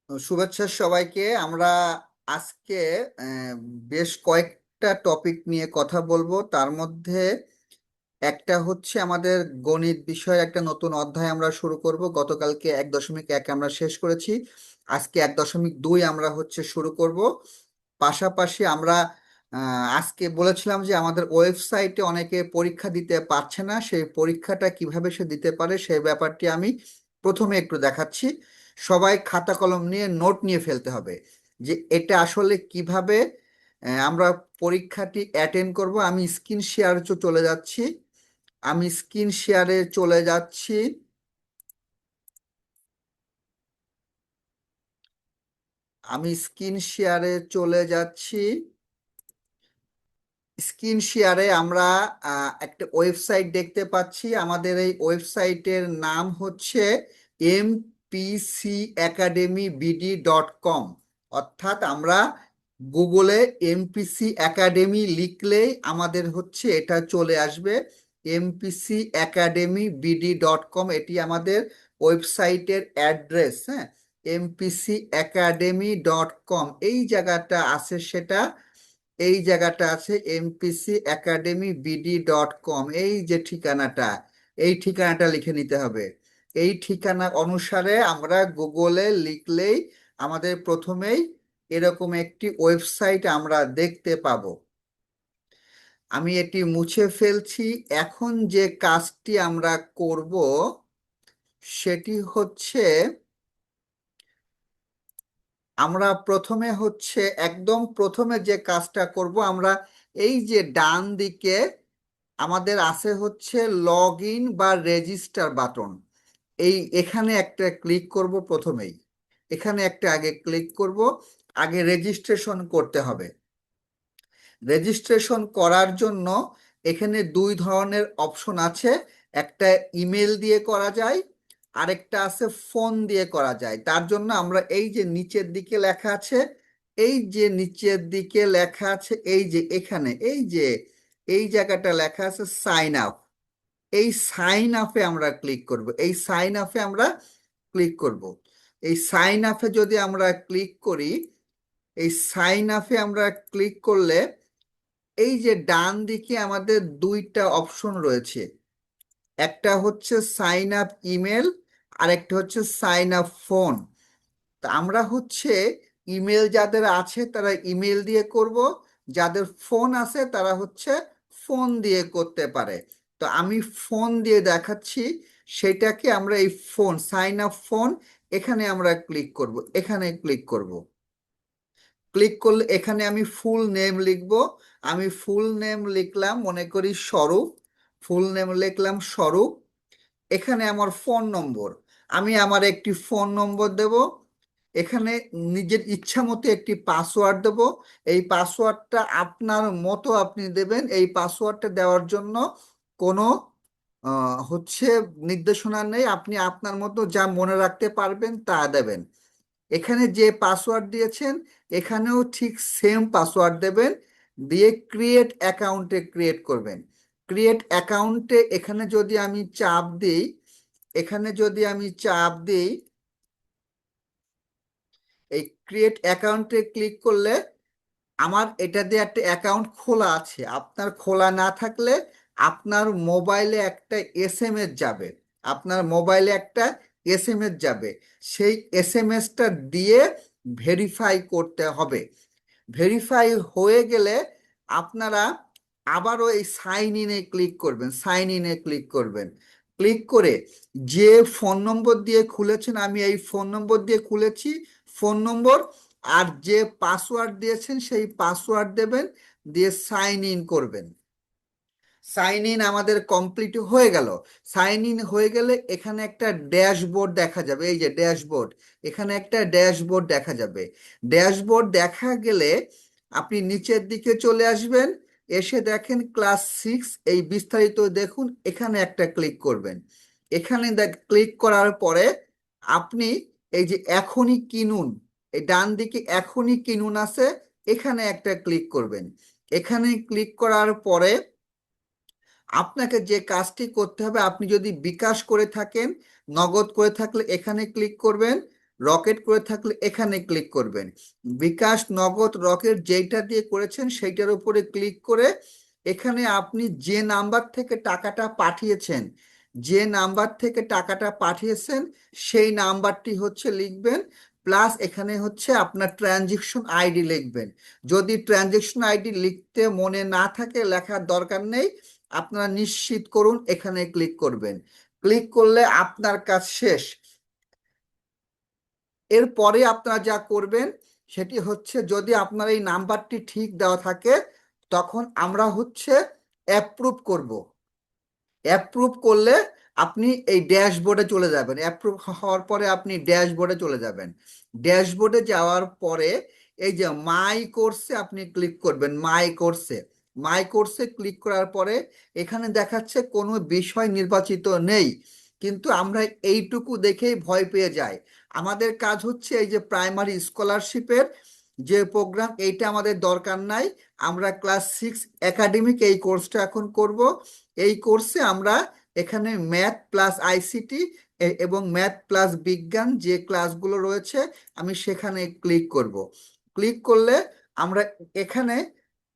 শুভেচ্ছা সবাইকে। আমরা আজকে আহ, বেশ কয়েকটা টপিক নিয়ে কথা বলবো। তার মধ্যে একটা হচ্ছে আমাদের গণিত বিষয়ের একটা নতুন অধ্যায় আমরা শুরু করব। গতকালকে 1.1 আমরা শেষ করেছি, আজকে 1.2 আমরা শুরু করব। পাশাপাশি আমরা আজকে বলেছিলাম যে আমাদের ওয়েবসাইটে অনেকে পরীক্ষা দিতে পারছে না, সেই পরীক্ষাটা কিভাবে সে দিতে পারে সেই ব্যাপারটি আমি প্রথমে একটু দেখাচ্ছি। সবাই খাতা কলম নিয়ে নোট নিয়ে ফেলতে হবে যে এটা আসলে কিভাবে আমরা পরীক্ষাটি অ্যাটেন্ড করব। আমি স্ক্রিন শেয়ার চলে যাচ্ছি। আমি স্ক্রিন শেয়ারে চলে যাচ্ছি। আমি স্ক্রিন শেয়ারে চলে যাচ্ছি। স্ক্রিন শেয়ারে আমরা একটা ওয়েবসাইট দেখতে পাচ্ছি। আমাদের এই ওয়েবসাইটের নাম হচ্ছে mpcacademyBD.com। অর্থাৎ আমরা গুগলে এমপিসি একাডেমি লিখলেই আমাদের এটা চলে আসবে। mpcacademyBD.com এটি আমাদের ওয়েবসাইটের অ্যাড্রেস। হ্যাঁ, mpcacademy.com এই জায়গাটা আছে, সেটা এই জায়গাটা আছে mpcacademyBD.com। এই যে ঠিকানাটা, এই ঠিকানাটা লিখে নিতে হবে। এই ঠিকানা অনুসারে আমরা গুগলে লিখলেই আমাদের প্রথমেই এরকম একটি ওয়েবসাইট আমরা দেখতে পাবো। আমি এটি মুছে ফেলছি। এখন যে কাজটি আমরা করব সেটি হচ্ছে, আমরা প্রথমে একদম প্রথমে যে কাজটা করব, আমরা এই যে ডান দিকে আমাদের আছে লগ ইন বা রেজিস্টার বাটন। এখানে একটা ক্লিক করব প্রথমেই। এখানে একটা আগে ক্লিক করব। আগে রেজিস্ট্রেশন করতে হবে। রেজিস্ট্রেশন করার জন্য এখানে দুই ধরনের অপশন আছে। একটা ইমেল দিয়ে করা যায়, আরেকটা আছে ফোন দিয়ে করা যায়। তার জন্য আমরা এই যে নিচের দিকে লেখা আছে, এই যে নিচের দিকে লেখা আছে, এই যে এখানে এই যে এই জায়গাটা লেখা আছে সাইন আপ। এই সাইন আপে আমরা ক্লিক করব। এই সাইন আপে আমরা ক্লিক করব। এই সাইন আপে যদি আমরা ক্লিক করি, এই সাইন আপে আমরা ক্লিক করলে এই যে ডান দিকে আমাদের দুইটা অপশন রয়েছে। একটা সাইন আপ ইমেল, আর একটা সাইন আপ ফোন। তা আমরা ইমেল যাদের আছে তারা ইমেল দিয়ে করব, যাদের ফোন আছে তারা ফোন দিয়ে করতে পারে। তো আমি ফোন দিয়ে দেখাচ্ছি। সেটাকে আমরা এই ফোন সাইন আপ ফোন, এখানে আমরা ক্লিক করব। এখানে ক্লিক করব। ক্লিক করলে এখানে আমি ফুল নেম লিখব। আমি ফুল নেম লিখলাম, মনে করি স্বরূপ। ফুল নেম লিখলাম স্বরূপ। এখানে আমার ফোন নম্বর, আমি আমার একটি ফোন নম্বর দেব। এখানে নিজের ইচ্ছা মতো একটি পাসওয়ার্ড দেব। এই পাসওয়ার্ডটা আপনার মতো আপনি দেবেন। এই পাসওয়ার্ডটা দেওয়ার জন্য কোনো নির্দেশনা নেই, আপনি আপনার মতো যা মনে রাখতে পারবেন তা দেবেন। এখানে যে পাসওয়ার্ড দিয়েছেন এখানেও ঠিক সেম পাসওয়ার্ড দেবেন, দিয়ে ক্রিয়েট অ্যাকাউন্টে ক্রিয়েট করবেন। ক্রিয়েট অ্যাকাউন্টে এখানে যদি আমি চাপ দিই, এখানে যদি আমি চাপ দিই, এই ক্রিয়েট অ্যাকাউন্টে ক্লিক করলে আমার এটা দিয়ে একটা অ্যাকাউন্ট খোলা আছে। আপনার খোলা না থাকলে আপনার মোবাইলে একটা এসএমএস যাবে। আপনার মোবাইলে একটা এসএমএস যাবে। সেই এসএমএসটা দিয়ে ভেরিফাই করতে হবে। ভেরিফাই হয়ে গেলে আপনারা আবারও এই সাইন ইনে ক্লিক করবেন। সাইন ইনে ক্লিক করবেন। ক্লিক করে যে ফোন নম্বর দিয়ে খুলেছেন, আমি এই ফোন নম্বর দিয়ে খুলেছি, ফোন নম্বর আর যে পাসওয়ার্ড দিয়েছেন সেই পাসওয়ার্ড দেবেন, দিয়ে সাইন ইন করবেন। সাইন ইন আমাদের কমপ্লিট হয়ে গেল। সাইন ইন হয়ে গেলে এখানে একটা ড্যাশবোর্ড দেখা যাবে। এই যে ড্যাশবোর্ড, এখানে একটা ড্যাশবোর্ড দেখা যাবে। ড্যাশবোর্ড দেখা গেলে আপনি নিচের দিকে চলে আসবেন। এসে দেখেন ক্লাস 6, এই বিস্তারিত দেখুন, এখানে একটা ক্লিক করবেন। এখানে ক্লিক করার পরে আপনি এই যে এখনই কিনুন, এই ডান দিকে এখনই কিনুন আছে, এখানে একটা ক্লিক করবেন। এখানে ক্লিক করার পরে আপনাকে যে কাজটি করতে হবে, আপনি যদি বিকাশ করে থাকেন, নগদ করে থাকলে এখানে ক্লিক করবেন। রকেট করে থাকলে এখানে ক্লিক করবেন। বিকাশ, নগদ, রকেট যেইটা দিয়ে করেছেন সেইটার উপরে ক্লিক করে এখানে আপনি যে নাম্বার থেকে টাকাটা পাঠিয়েছেন, যে নাম্বার থেকে টাকাটা পাঠিয়েছেন সেই নাম্বারটি হচ্ছে লিখবেন, প্লাস এখানে হচ্ছে আপনার ট্রানজেকশন আইডি লিখবেন। যদি ট্রানজেকশন আইডি লিখতে মনে না থাকে, লেখার দরকার নেই, আপনারা নিশ্চিত করুন এখানে ক্লিক করবেন। ক্লিক করলে আপনার কাজ শেষ। এরপরে আপনারা যা করবেন সেটি হচ্ছে, যদি আপনার এই নাম্বারটি ঠিক দেওয়া থাকে তখন আমরা হচ্ছে অ্যাপ্রুভ করব। অ্যাপ্রুভ করলে আপনি এই ড্যাশবোর্ডে চলে যাবেন। অ্যাপ্রুভ হওয়ার পরে আপনি ড্যাশবোর্ডে চলে যাবেন। ড্যাশবোর্ডে যাওয়ার পরে এই যে মাই কোর্সে আপনি ক্লিক করবেন। মাই কোর্সে ক্লিক করার পরে এখানে দেখাচ্ছে কোনো বিষয় নির্বাচিত নেই, কিন্তু আমরা এইটুকু দেখেই ভয় পেয়ে যাই। আমাদের কাজ হচ্ছে এই যে প্রাইমারি স্কলারশিপের যে প্রোগ্রাম, এইটা আমাদের দরকার নাই। আমরা ক্লাস 6 একাডেমিক এই কোর্সটা এখন করব। এই কোর্সে আমরা এখানে ম্যাথ প্লাস আইসিটি এবং ম্যাথ প্লাস বিজ্ঞান যে ক্লাসগুলো রয়েছে আমি সেখানে ক্লিক করব। ক্লিক করলে আমরা এখানে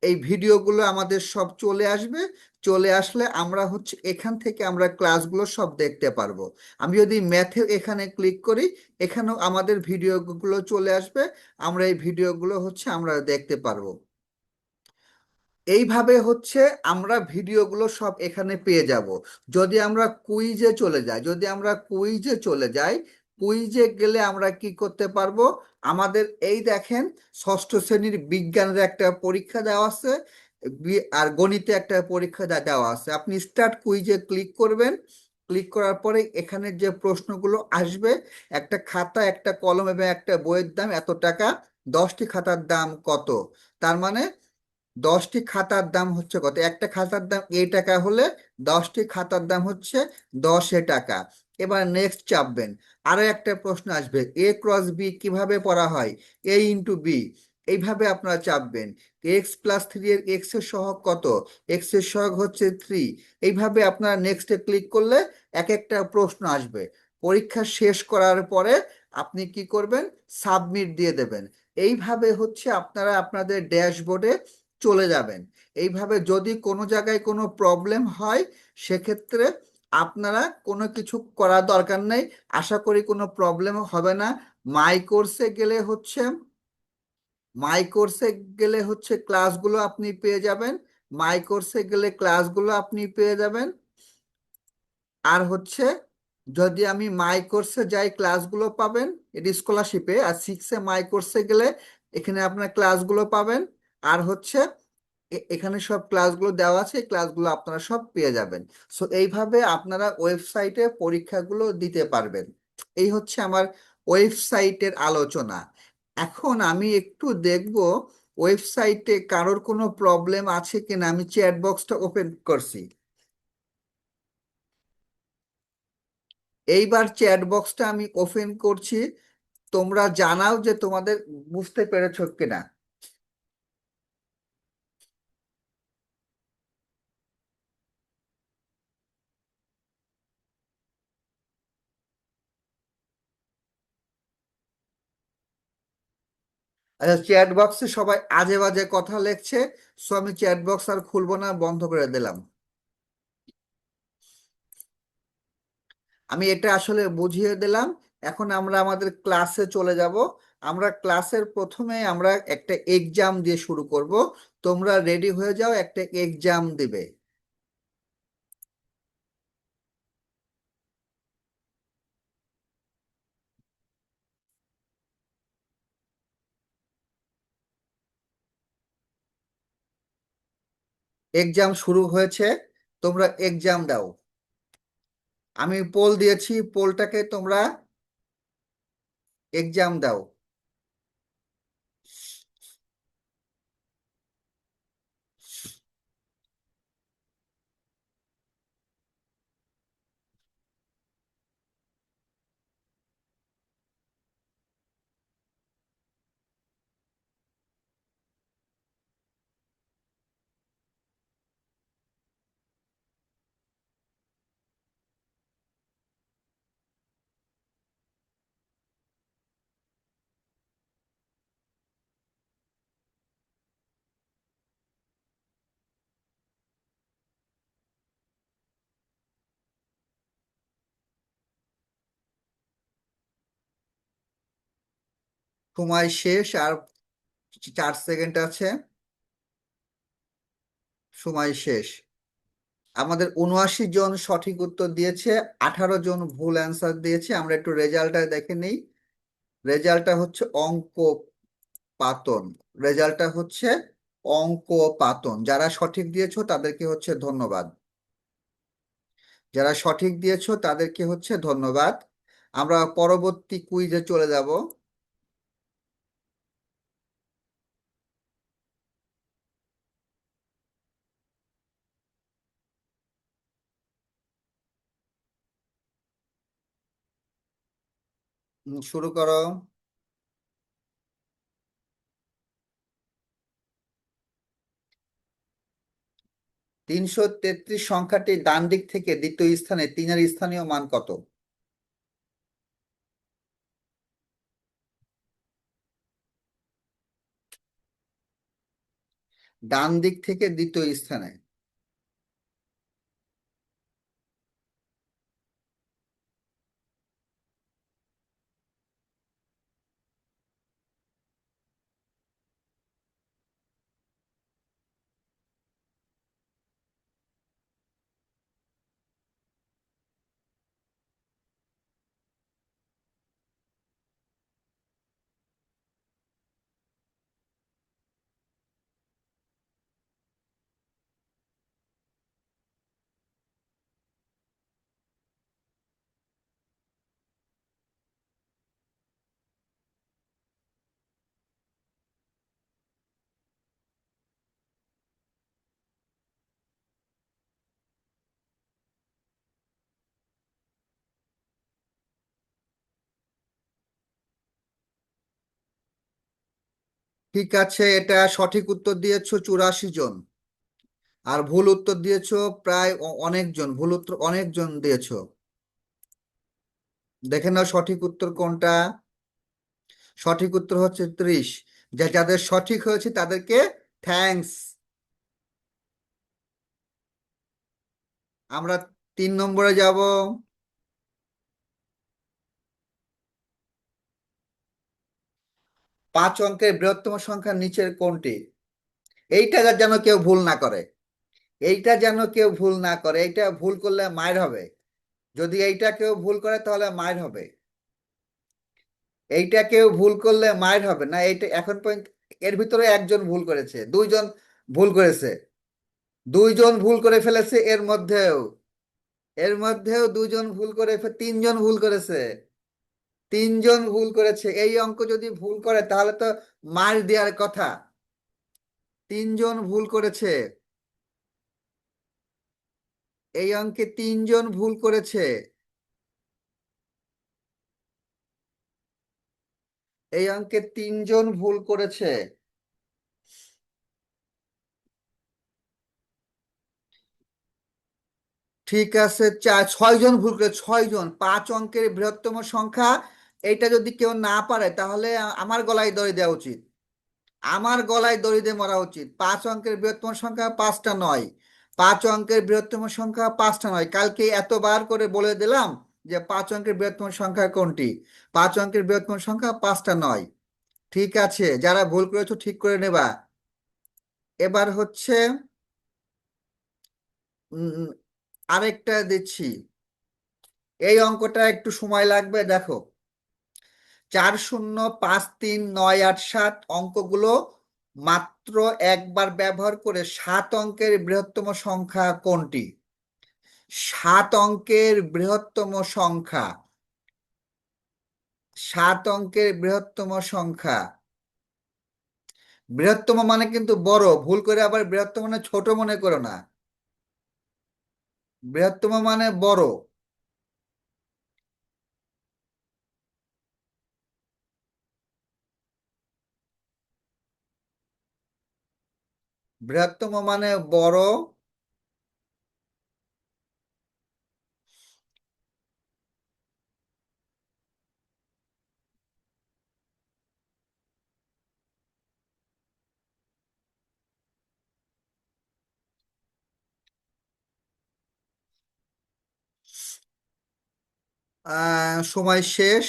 এই ভিডিওগুলো আমাদের সব চলে আসবে। চলে আসলে আমরা হচ্ছে এখান থেকে আমরা ক্লাসগুলো সব দেখতে পারবো। আমি যদি ম্যাথে এখানে ক্লিক করি, এখানেও আমাদের ভিডিওগুলো চলে আসবে। আমরা এই ভিডিওগুলো হচ্ছে আমরা দেখতে পারবো। এইভাবে হচ্ছে আমরা ভিডিওগুলো সব এখানে পেয়ে যাব। যদি আমরা কুইজে চলে যাই, কুইজে গেলে আমরা কি করতে পারবো? আমাদের এই দেখেন, ষষ্ঠ শ্রেণীর বিজ্ঞানের একটা পরীক্ষা দেওয়া আছে, আর গণিতে একটা পরীক্ষা দেওয়া আছে। আপনি স্টার্ট কুইজে ক্লিক করবেন। ক্লিক করার পরে এখানে যে প্রশ্নগুলো আসবে, একটা খাতা, একটা কলম এবং একটা বইয়ের দাম এত টাকা, 10টি খাতার দাম কত, তার মানে 10টি খাতার দাম হচ্ছে কত, একটা খাতার দাম টাকা হলে 10টি খাতার দাম হচ্ছে 10 টাকা। এবার নেক্সট চাপবেন। আরো একটা প্রশ্ন আসবে, A × B কিভাবে পড়া হয়, A × B। এইভাবে আপনারা চাপবেন। x+3 এর এক্স এর সহগ কত, এক্স এর সহগ হচ্ছে 3। এইভাবে আপনারা নেক্সটে ক্লিক করলে এক একটা প্রশ্ন আসবে। পরীক্ষা শেষ করার পরে আপনি কি করবেন? সাবমিট দিয়ে দেবেন। এইভাবে হচ্ছে আপনারা আপনাদের ড্যাশবোর্ডে চলে যাবেন। এইভাবে যদি কোনো জায়গায় কোনো প্রবলেম হয় সেক্ষেত্রে আপনারা কোনো কিছু করার দরকার নেই। আশা করি কোনো প্রবলেম হবে না। মাই কোর্সে গেলে হচ্ছে মাই কোর্সে গেলে হচ্ছে ক্লাসগুলো আপনি পেয়ে যাবেন। মাই কোর্সে গেলে ক্লাসগুলো আপনি পেয়ে যাবেন। আর হচ্ছে যদি আমি মাই কোর্সে যাই ক্লাসগুলো পাবেন, এটি স্কলারশিপে। আর 6-এ মাই কোর্সে গেলে এখানে আপনার ক্লাসগুলো পাবেন। আর হচ্ছে এখানে সব ক্লাসগুলো দেওয়া আছে, এই ক্লাসগুলো আপনারা সব পেয়ে যাবেন। সো এইভাবে আপনারা ওয়েবসাইটে পরীক্ষাগুলো দিতে পারবেন। এই হচ্ছে আমার ওয়েবসাইটের আলোচনা। এখন আমি একটু দেখব ওয়েবসাইটে কারোর কোনো প্রবলেম আছে কিনা। আমি চ্যাট বক্সটা ওপেন করছি। এইবার চ্যাট বক্সটা আমি ওপেন করছি। তোমরা জানাও যে তোমাদের বুঝতে পেরেছো কিনা। আচ্ছা, চ্যাট বক্সে সবাই আজে বাজে কথা লিখছে। সো আমি চ্যাট বক্স আর খুলবো না, বন্ধ করে দিলাম। আমি এটা আসলে বুঝিয়ে দিলাম। এখন আমরা আমাদের ক্লাসে চলে যাব। আমরা ক্লাসের প্রথমে আমরা একটা এক্সাম দিয়ে শুরু করব। তোমরা রেডি হয়ে যাও, একটা এক্সাম দিবে। এক্সাম শুরু হয়েছে, তোমরা এক্সাম দাও। আমি পোল দিয়েছি, পোলটাকে তোমরা এক্সাম দাও। সময় শেষ, আর 4 সেকেন্ড আছে। সময় শেষ। আমাদের 79 জন সঠিক উত্তর দিয়েছে, 18 জন ভুল অ্যান্সার দিয়েছে। আমরা একটু রেজাল্টটা দেখে নিই। রেজাল্টটা হচ্ছে অঙ্ক পাতন। রেজাল্টটা হচ্ছে অঙ্ক পাতন। যারা সঠিক দিয়েছো তাদেরকে হচ্ছে ধন্যবাদ। যারা সঠিক দিয়েছো তাদেরকে হচ্ছে ধন্যবাদ। আমরা পরবর্তী কুইজে চলে যাব। শুরু করো। 333 সংখ্যাটি ডান দিক থেকে দ্বিতীয় স্থানে, তিনের স্থানীয় মান কত? ডান দিক থেকে দ্বিতীয় স্থানে। ঠিক আছে, এটা সঠিক উত্তর দিয়েছো 84 জন। আর ভুল উত্তর দিয়েছো প্রায় অনেকজন। ভুল উত্তর অনেকজন দিয়েছো। দেখে নাও সঠিক উত্তর কোনটা। সঠিক উত্তর হচ্ছে 30। যাদের সঠিক হয়েছে তাদেরকে থ্যাঙ্কস। আমরা 3 নম্বরে যাব। 5 অঙ্কের বৃহত্তম সংখ্যা নিচের কোনটি? এইটা যেন কেউ ভুল না করে। এইটা যেন কেউ ভুল না করে। এইটা ভুল করলে মাইর হবে। যদি এইটা কেউ ভুল করে তাহলে মাইর হবে। এইটা কেউ ভুল করলে মাইর হবে না। এইটা এখন পর্যন্ত এর ভিতরে একজন ভুল করেছে, দুইজন ভুল করেছে। দুইজন ভুল করে ফেলেছে এর মধ্যেও দুজন ভুল করে 3জন ভুল করেছে। 3জন ভুল করেছে। এই অঙ্ক যদি ভুল করে তাহলে তো মার দেওয়ার কথা। 3জন ভুল করেছে। এই অঙ্কে 3জন ভুল করেছে। এই অঙ্কে 3জন ভুল করেছে। ঠিক আছে, 6জন ভুল করে। 6জন। 5 অঙ্কের বৃহত্তম সংখ্যা, এইটা যদি কেউ না পারে তাহলে আমার গলায় দড়ি দেওয়া উচিত। আমার গলায় দড়ি দিয়ে মরা উচিত। 5 অঙ্কের বৃহত্তম সংখ্যা পাঁচটা নয়। 5 অঙ্কের বৃহত্তম সংখ্যা পাঁচটা নয়। কালকে এতবার করে বলে দিলাম যে 5 অঙ্কের বৃহত্তম সংখ্যা কোনটি। 5 অঙ্কের বৃহত্তম সংখ্যা পাঁচটা নয়। ঠিক আছে, যারা ভুল করেছো ঠিক করে নেবা। এবার হচ্ছে উম, আরেকটা দিচ্ছি। এই অঙ্কটা একটু সময় লাগবে, দেখো। 4 0 5 3 9 8 7 অঙ্কগুলো মাত্র একবার ব্যবহার করে 7 অঙ্কের বৃহত্তম সংখ্যা কোনটি? 7 অঙ্কের বৃহত্তম সংখ্যা। 7 অঙ্কের বৃহত্তম সংখ্যা। বৃহত্তম মানে কিন্তু বড়। ভুল করে আবার বৃহত্তম মানে ছোট মনে করো না। বৃহত্তম মানে বড়। বৃহত্তম মানে বড়। সময় শেষ।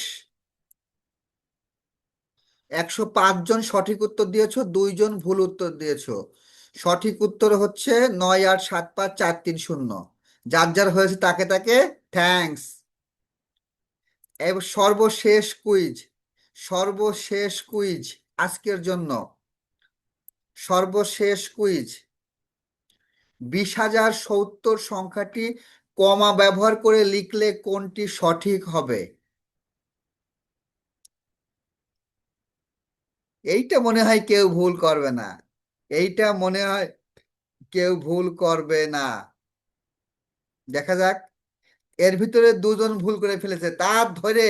105 জন সঠিক উত্তর দিয়েছো, 2 জন ভুল উত্তর দিয়েছো। সঠিক উত্তর হচ্ছে 9, 8, 7, 5, 4, 3, 0। যার যার হয়েছে তাকে তাকে থ্যাঙ্কস। এবার সর্বশেষ কুইজ, সর্বশেষ কুইজ আজকের জন্য, সর্বশেষ কুইজ। 20,070 সংখ্যাটি কমা ব্যবহার করে লিখলে কোনটি সঠিক হবে? এইটা মনে হয় কেউ ভুল করবে না, এইটা মনে হয় কেউ ভুল করবে না। দেখা যাক। এর ভিতরে 2 জন ভুল করে ফেলেছে, তার ধরে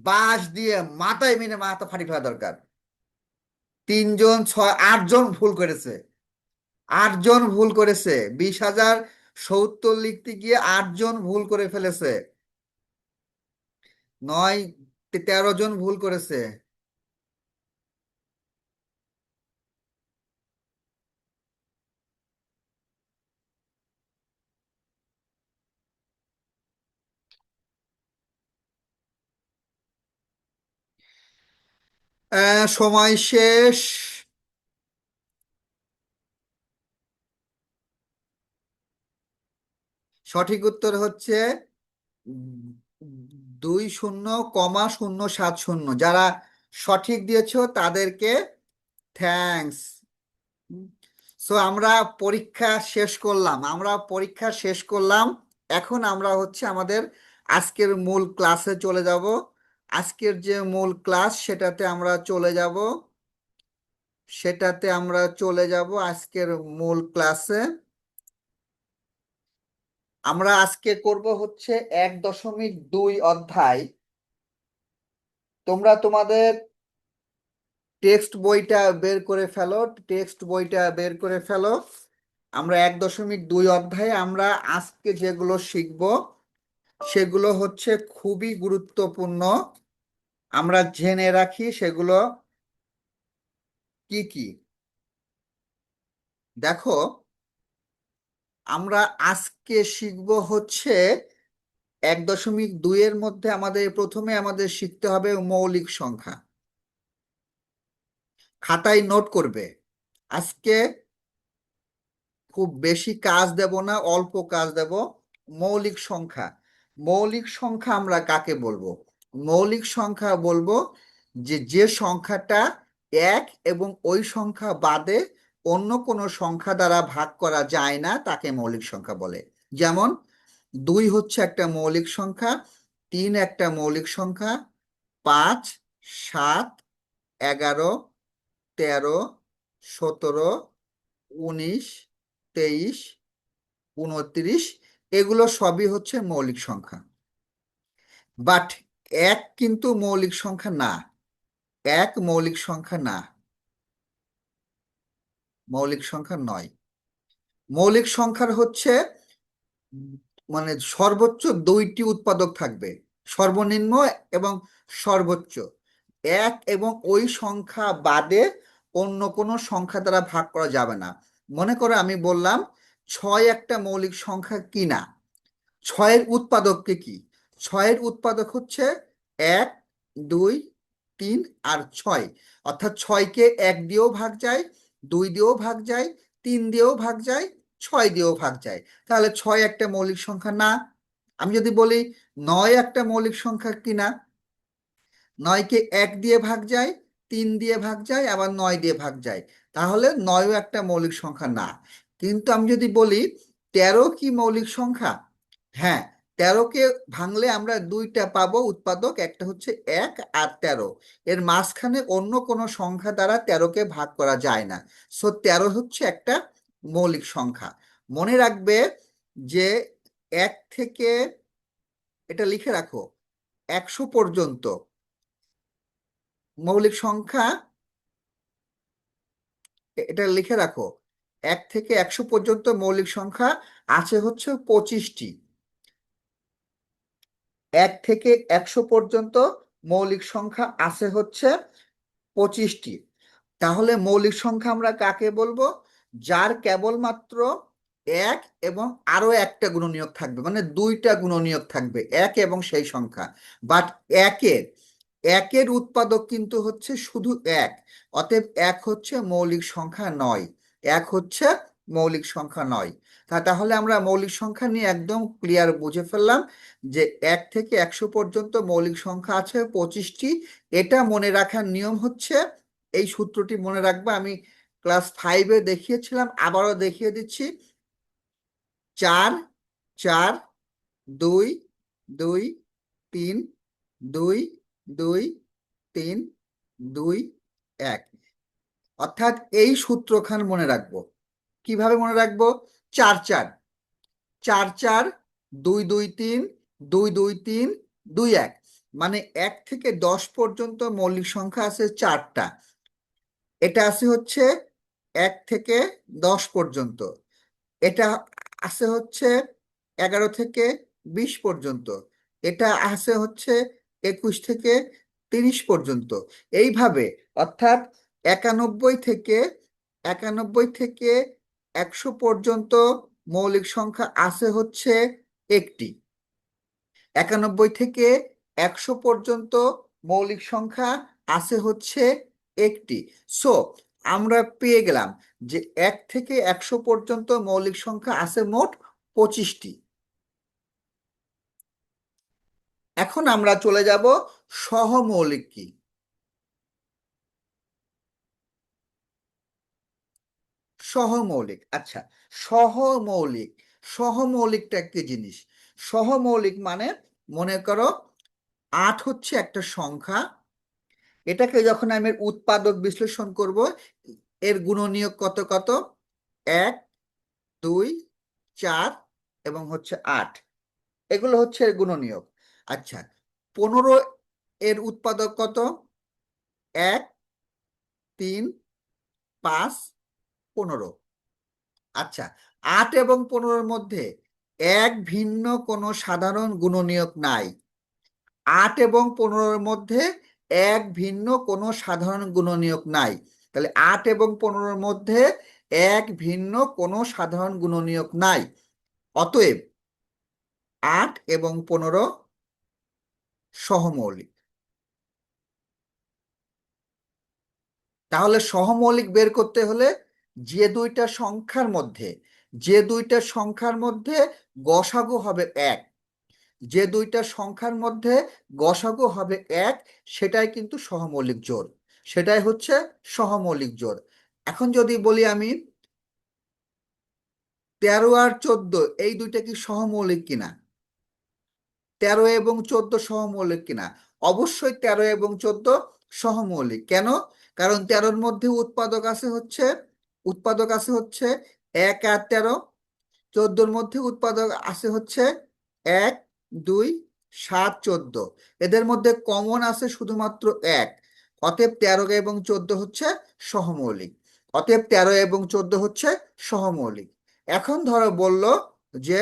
বাঁশ দিয়ে মাথায় মেরে মাথা ফাটি ফেলা দরকার। 3 জন, 6, 8 জন ভুল করেছে, 8 জন ভুল করেছে। 20,070 লিখতে গিয়ে 8 জন ভুল করে ফেলেছে। 9, 13 জন ভুল করেছে। সময় শেষ। সঠিক উত্তর হচ্ছে 20,0,070। যারা সঠিক দিয়েছো তাদেরকে থ্যাঙ্কস। সো আমরা পরীক্ষা শেষ করলাম, আমরা পরীক্ষা শেষ করলাম। এখন আমরা হচ্ছে আমাদের আজকের মূল ক্লাসে চলে যাব। আজকের যে মূল ক্লাস সেটাতে আমরা চলে যাব, সেটাতে আমরা চলে যাব আজকের মূল ক্লাসে। আমরা আজকে করব হচ্ছে 1.2 অধ্যায়। তোমরা তোমাদের টেক্সট বইটা বের করে ফেলো, টেক্সট বইটা বের করে ফেলো। আমরা 1.2 অধ্যায়ে আমরা আজকে যেগুলো শিখব সেগুলো হচ্ছে খুবই গুরুত্বপূর্ণ। আমরা জেনে রাখি সেগুলো কি কি। দেখো, আমরা আজকে শিখব হচ্ছে 1.2 এর মধ্যে আমাদের প্রথমে আমাদের শিখতে হবে মৌলিক সংখ্যা। খাতায় নোট করবে। আজকে খুব বেশি কাজ দেব না, অল্প কাজ দেব। মৌলিক সংখ্যা, মৌলিক সংখ্যা আমরা কাকে বলবো? মৌলিক সংখ্যা বলবো যে যে সংখ্যাটা এক এবং ওই সংখ্যা বাদে অন্য কোনো সংখ্যা দ্বারা ভাগ করা যায় না তাকে মৌলিক সংখ্যা বলে। যেমন 2 হচ্ছে একটা মৌলিক সংখ্যা, 3 একটা মৌলিক সংখ্যা, 5, 7, 11, 13, 17, 19, 23, 29 এগুলো সবই হচ্ছে মৌলিক সংখ্যা। বাট এক কিন্তু মৌলিক সংখ্যা না, এক মৌলিক সংখ্যা না, মৌলিক সংখ্যা নয়। মৌলিক সংখ্যার হচ্ছে উম, মানে সর্বোচ্চ 2টি উৎপাদক থাকবে, সর্বনিম্ন এবং সর্বোচ্চ। এক এবং ওই সংখ্যা বাদে অন্য কোনো সংখ্যা দ্বারা ভাগ করা যাবে না। মনে করো আমি বললাম 6 একটা মৌলিক সংখ্যা কিনা, 6-এর উৎপাদককে কি? 6-এর উৎপাদক হচ্ছে 1, 2, 3 আর 6। অর্থাৎ 6কে 1 দিয়েও ভাগ যায়, 2 দিয়েও ভাগ যায়, 3 দিয়েও ভাগ যায়, 6 দিয়েও ভাগ যায়। তাহলে 6 একটা মৌলিক সংখ্যা না। আমি যদি বলি 9 একটা মৌলিক সংখ্যা কিনা, 9কে 1 দিয়ে ভাগ যায়, 3 দিয়ে ভাগ যায়, আবার 9 দিয়ে ভাগ যায়, তাহলে 9ও একটা মৌলিক সংখ্যা না। কিন্তু আমি যদি বলি 13 কি মৌলিক সংখ্যা? হ্যাঁ, 13কে ভাঙলে আমরা 2টা পাবো উৎপাদক, একটা হচ্ছে 1 আর 13। এর মাঝখানে অন্য কোনো সংখ্যা দ্বারা 13কে ভাগ করা যায় না। সো 13 হচ্ছে একটা মৌলিক সংখ্যা। মনে রাখবে যে 1 থেকে, এটা লিখে রাখো, 100 পর্যন্ত মৌলিক সংখ্যা, এটা লিখে রাখো, 1 থেকে 100 পর্যন্ত মৌলিক সংখ্যা আছে হচ্ছে 25টি। 1 থেকে 100 পর্যন্ত মৌলিক সংখ্যা আছে হচ্ছে 25টি। তাহলে মৌলিক সংখ্যা আমরা কাকে বলবো? যার কেবলমাত্র এক এবং আরো একটা গুণনীয়ক থাকবে, মানে 2টা গুণনীয়ক থাকবে এক এবং সেই সংখ্যা। বাট একের একের উৎপাদক কিন্তু হচ্ছে শুধু এক, অতএব এক হচ্ছে মৌলিক সংখ্যা নয়। এক হচ্ছে মৌলিক সংখ্যা নয়। তাহলে আমরা মৌলিক সংখ্যা নিয়ে একদম ক্লিয়ার বুঝে ফেললাম যে 1 থেকে 100 পর্যন্ত মৌলিক সংখ্যা আছে 25টি। এটা মনে রাখার নিয়ম হচ্ছে, এই সূত্রটি মনে রাখবা, আমি ক্লাস 5-এ দেখিয়েছিলাম, আবারও দেখিয়ে দিচ্ছি। 4 4 2 2 3 2 2 3 2 1। অর্থাৎ এই সূত্রখান মনে রাখবো। কিভাবে মনে রাখবো? 4 4 4 4 2 2 3 2 2 3 2 1। মানে 1 থেকে 10 পর্যন্ত মৌলিক সংখ্যা আছে 4টা। এটা আছে হচ্ছে 1 থেকে 10 পর্যন্ত। এটা আছে হচ্ছে 11 থেকে 20 পর্যন্ত। এটা আছে হচ্ছে 21 থেকে 30 পর্যন্ত। এইভাবে অর্থাৎ 91 থেকে 100 পর্যন্ত মৌলিক সংখ্যা আছে হচ্ছে একটি। 91 থেকে 100 পর্যন্ত মৌলিক সংখ্যা আছে হচ্ছে একটি। সো আমরা পেয়ে গেলাম যে 1 থেকে 100 পর্যন্ত মৌলিক সংখ্যা আছে মোট 25টি। এখন আমরা চলে যাব সহমৌলিক কি। সহমৌলিক, আচ্ছা, সহমৌলিক। সহমৌলিকটা কি জিনিস? সহমৌলিক মানে, মনে করো 8 হচ্ছে একটা সংখ্যা। এটাকে যখন আমি এর উৎপাদক বিশ্লেষণ করব, এর গুণনীয়ক কত কত? 1 2 4 এবং হচ্ছে 8। এগুলো হচ্ছে এর গুণনীয়ক। আচ্ছা, 15 এর উৎপাদক কত? 1 3 5 15। আচ্ছা, 8 এবং 15-র মধ্যে এক ভিন্ন কোনো সাধারণ গুণনীয়ক নাই। 8 এবং 15-র মধ্যে এক ভিন্ন কোনো সাধারণ গুণনীয়ক নাই। তাহলে 8 এবং 15-র মধ্যে এক ভিন্ন কোনো সাধারণ গুণনীয়ক নাই। অতএব 8 এবং 15 সহমৌলিক। তাহলে সহমৌলিক বের করতে হলে যে দুইটা সংখ্যার মধ্যে যে দুইটা সংখ্যার মধ্যে গসাগু হবে এক, যে দুইটা সংখ্যার মধ্যে গসাগু হবে এক, সেটাই কিন্তু সহমৌলিক জোড়। সেটাই হচ্ছে সহমৌলিক জোড়। এখন যদি বলি আমি 13 আর 14 এই দুইটা কি সহমৌলিক কিনা? 13 এবং 14 সহমৌলিক কিনা? অবশ্যই 13 এবং 14 সহমৌলিক। কেন? কারণ 13-র মধ্যে উৎপাদক আছে হচ্ছে 1 আর 13। 14-র মধ্যে উৎপাদক আছে হচ্ছে 1 2 7 14। এদের মধ্যে কমন আছে শুধুমাত্র 1। অতএব 13 এবং 14 হচ্ছে সহমৌলিক। অতএব 13 এবং 14 হচ্ছে সহমৌলিক। এখন ধরো বলল যে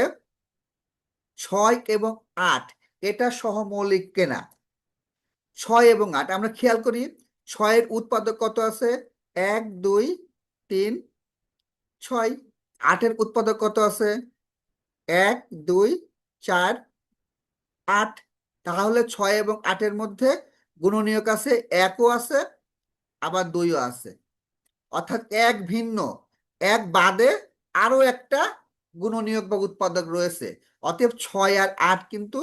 6 এবং 8 এটা সহমৌলিক কেনা। 6 এবং 8 আমরা খেয়াল করি, 6-এর উৎপাদক কত আছে? 1 2 3 6। 8-এর উৎপাদক কত আছে? 1 2 4 8। তাহলে 6 এবং 8-এর মধ্যে গুণনীয়ক আছে, একও আছে, আবার দুইও আছে। অর্থাৎ এক ভিন্ন, এক বাদে আরো একটা গুণনীয়ক বা উৎপাদক রয়েছে। অতএব 6 আর 8 কিন্তু,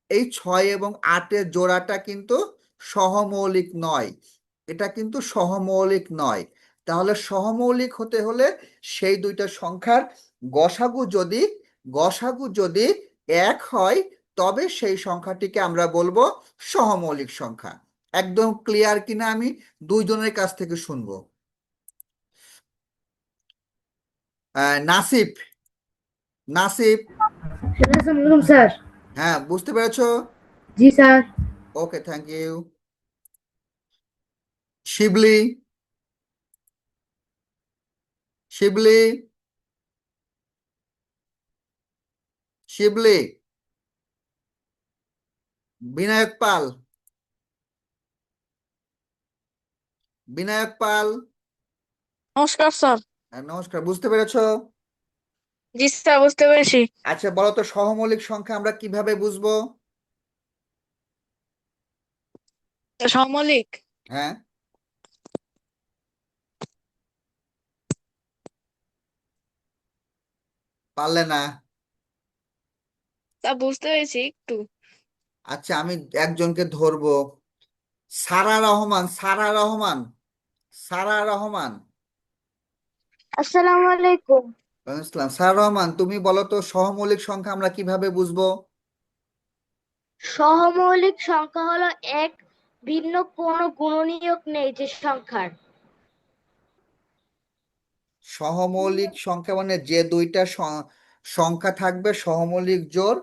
এই 6 এবং 8-এর জোড়াটা কিন্তু সহমৌলিক নয়। এটা কিন্তু সহমৌলিক নয়। তাহলে সহমৌলিক হতে হলে সেই দুইটা সংখ্যার গসাগু যদি গসাগু যদি এক হয়, তবে সেই সংখ্যাটিকে আমরা বলবো সহমৌলিক সংখ্যা। একদম ক্লিয়ার কিনা আমি দুইজনের কাছ থেকে শুনবো। নাসিফ, নাসিফ। আসসালামু আলাইকুম স্যার। হ্যাঁ, বুঝতে পেরেছো? জি sir. Okay, thank you. Shibli, Shibli, Shibli. Binayak Pal, Binayak Pal. নমস্কার স্যার। হ্যাঁ, নমস্কার, বুঝতে পেরেছো? জি স্যার, বুঝতে পেরেছি। আচ্ছা, বলো তো সহমৌলিক সংখ্যা আমরা কিভাবে বুঝবো? সহমৌলিক। হ্যাঁ, পারলে না। তা বুঝতে পেরেছি একটু। আচ্ছা, আমি একজনকে ধরবো। সারা রহমান, সারা রহমান, সারা রহমান। আসসালামু আলাইকুম। ওয়ালাইকুম আসসালাম। সারা রহমান, তুমি বলো তো সহমৌলিক সংখ্যা আমরা কিভাবে বুঝবো? সহমৌলিক সংখ্যা হলো এক ভিন্ন কোনো গুণনীয়ক নেই যে সংখ্যার। সহমৌলিক সংখ্যা মানে যে দুইটা সংখ্যা থাকবে সহমৌলিক জোড়,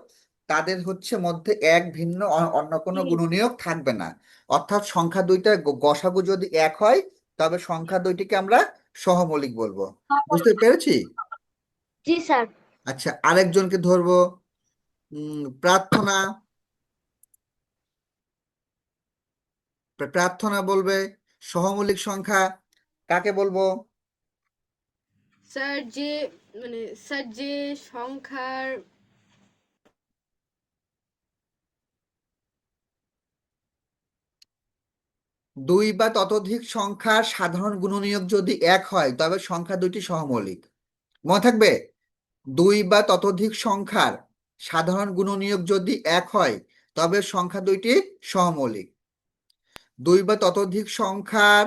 তাদের হচ্ছে মধ্যে এক ভিন্ন অন্য কোনো গুণনীয়ক থাকবে না। অর্থাৎ সংখ্যা দুইটা গসাগু যদি এক হয়, তবে সংখ্যা দুইটিকে আমরা সহমৌলিক বলবো। বুঝতে পেরেছি? জি স্যার। আচ্ছা, আরেকজনকে ধরবো। প্রার্থনা। প্রার্থনা বলবে সহমৌলিক সংখ্যা কাকে বলবো? স্যার যে স্যার যে সংখ্যার দুই বা ততোধিক সংখ্যার সাধারণ গুণনীয়ক যদি এক হয়, তবে সংখ্যা দুইটি সহমৌলিক। মনে থাকবে, দুই বা ততোধিক সংখ্যার সাধারণ গুণনীয়ক যদি এক হয়, তবে সংখ্যা দুইটি সহমৌলিক। দুই বা ততোধিক সংখ্যার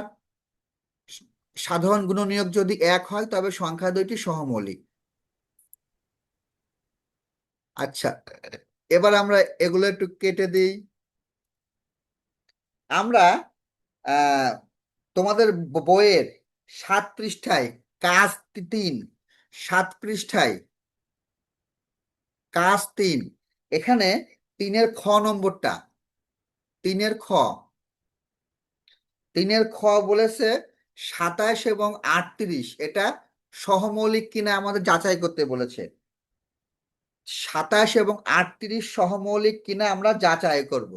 সাধারণ গুণনীয়ক যদি এক হয়, তবে সংখ্যা দুইটি সহমৌলিক। আচ্ছা, এবার আমরা এগুলো একটু কেটে দিই। আমরা আহ তোমাদের বইয়ের 7 পৃষ্ঠায় কাজ 3, 7 পৃষ্ঠায় কাজ 3, এখানে 3-এর খ নম্বরটা, 3-এর খ, 3-এর খ বলেছে 27 এবং 38 এটা সহমৌলিক কিনা আমাদের যাচাই করতে বলেছে। 27 এবং 38 সহমৌলিক কিনা আমরা যাচাই করব।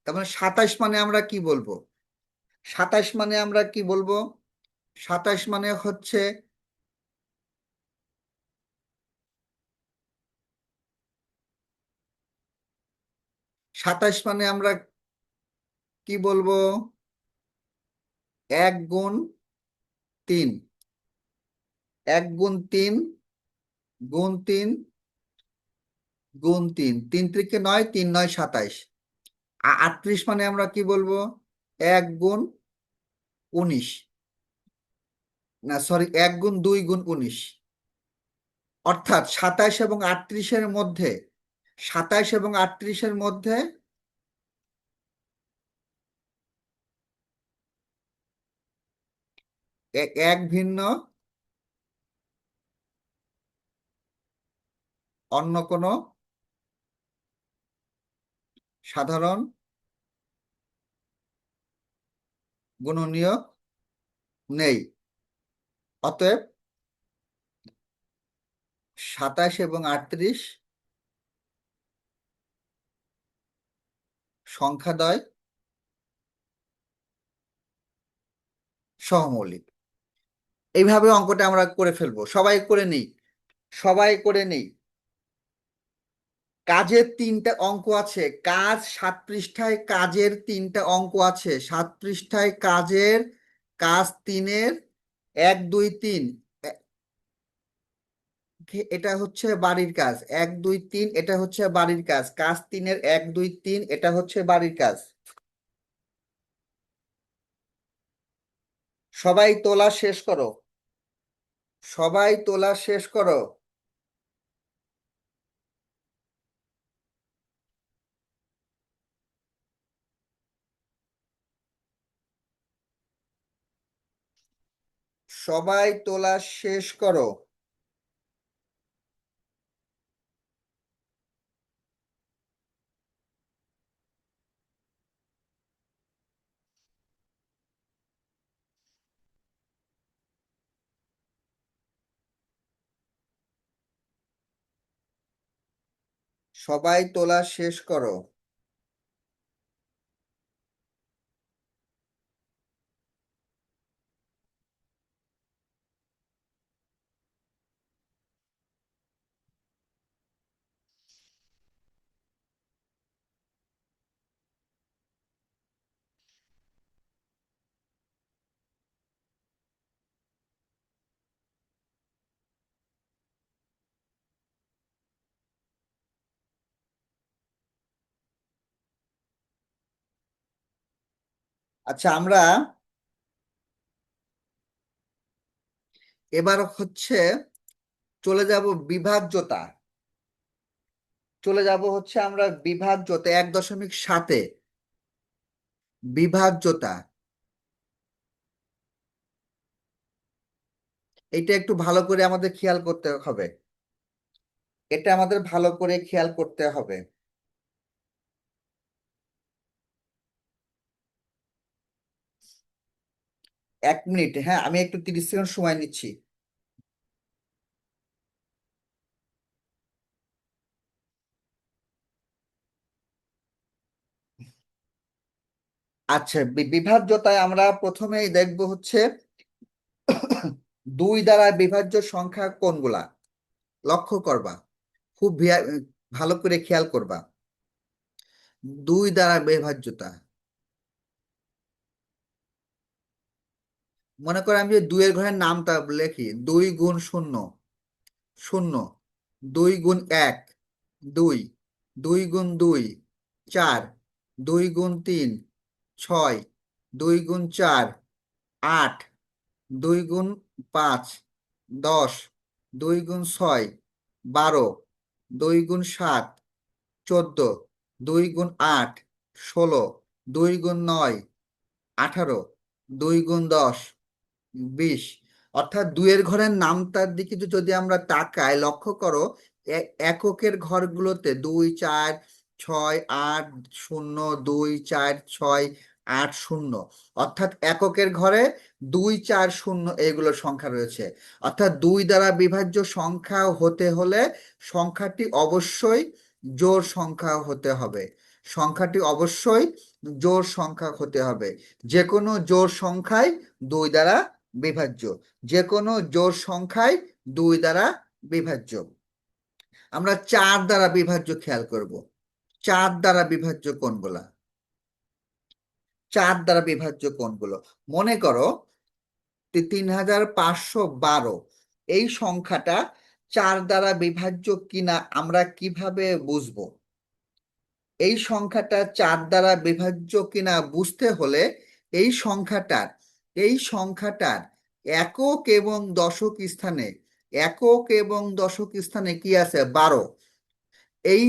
তার মানে 27 মানে আমরা কি বলবো? 27 মানে আমরা কি বলবো? 27 মানে হচ্ছে 27 মানে আমরা কি বলবো? 1 গুণ 3, 1 গুণ 3 গুণ 3 গুণ 3, 3 × 3 = 9, 3 × 9 = 27। 38 মানে আমরা কি বলবো? 1 গুণ 19, না সরি, 1 গুণ 2 গুণ 19। অর্থাৎ 27 এবং 38-এর মধ্যে এক ভিন্ন অন্য কোনো সাধারণ গুণনীয়ক নেই। অতএব 27 এবং 38 সংখ্যাদ্বয় সহমৌলিক। এইভাবে অঙ্কটা আমরা করে ফেলবো। সবাই করে নেই, সবাই করে নেই। কাজের 3টা অঙ্ক আছে। কাজ 7 পৃষ্ঠায় কাজের 3টা অঙ্ক আছে। 7 পৃষ্ঠায় কাজের কাজ 3-এর 1 2 3। এটা হচ্ছে বাড়ির কাজ 1 2 3, এটা হচ্ছে বাড়ির কাজ কাজ 3-এর 1 2 3, এটা হচ্ছে বাড়ির কাজ। সবাই তোলা শেষ করো, সবাই তোলা শেষ করো। সবাই তোলা শেষ করো। সবাই তোলা শেষ করো। আচ্ছা, আমরা এবার হচ্ছে চলে যাব বিভাজ্যতা। চলে যাব হচ্ছে আমরা বিভাজ্যতা 1.7-এ বিভাজ্যতা। এটা একটু ভালো করে আমাদের খেয়াল করতে হবে, এটা আমাদের ভালো করে খেয়াল করতে হবে। 1 মিনিট, হ্যাঁ, আমি একটু 30 সেকেন্ড সময় নিচ্ছি। আচ্ছা, বিভাজ্যতায় আমরা প্রথমেই দেখব হচ্ছে 2 দ্বারা বিভাজ্য সংখ্যা কোনগুলা। লক্ষ্য করবা, খুব ভালো করে খেয়াল করবা। 2 দ্বারা বিভাজ্যতা, মনে করো আমি যে 2 এর ঘরের নামটা লিখি, 2 গুণ 0 0, 2 গুণ 1 2, 2 গুণ 2 4, 2 গুণ 3 6, 2 গুণ 4 8, 2 গুণ 5 10, 2 গুণ 6 12, 2 গুণ 7 14, 2 গুণ 8 16, 2 গুণ 9 18, 2 গুণ 10 20। অর্থাৎ 2 এর ঘরের নামটার দিকে যদি আমরা তাকাই, লক্ষ্য করো এককের ঘরগুলোতে 2 4 6 8 0 2 4 6 8 0, অর্থাৎ এককের ঘরে 2 4 0 এইগুলো সংখ্যা রয়েছে। অর্থাৎ 2 দ্বারা বিভাজ্য সংখ্যা হতে হলে সংখ্যাটি অবশ্যই জোড় সংখ্যা হতে হবে। সংখ্যাটি অবশ্যই জোড় সংখ্যা হতে হবে। যে কোনো জোড় সংখ্যায় 2 দ্বারা বিভাজ্য, যে কোনো জোড় সংখ্যায় 2 দ্বারা বিভাজ্য। আমরা 4 দ্বারা বিভাজ্য খেয়াল করব। 4 দ্বারা বিভাজ্য কোনগুলা? 4 দ্বারা বিভাজ্য কোনগুলো? মনে করো 3512, এই সংখ্যাটা 4 দ্বারা বিভাজ্য কিনা আমরা কিভাবে বুঝবো? এই সংখ্যাটা 4 দ্বারা বিভাজ্য কিনা বুঝতে হলে এই সংখ্যাটার এই সংখ্যাটার একক এবং দশক স্থানে, একক এবং দশক স্থানে কি আছে? 12। এই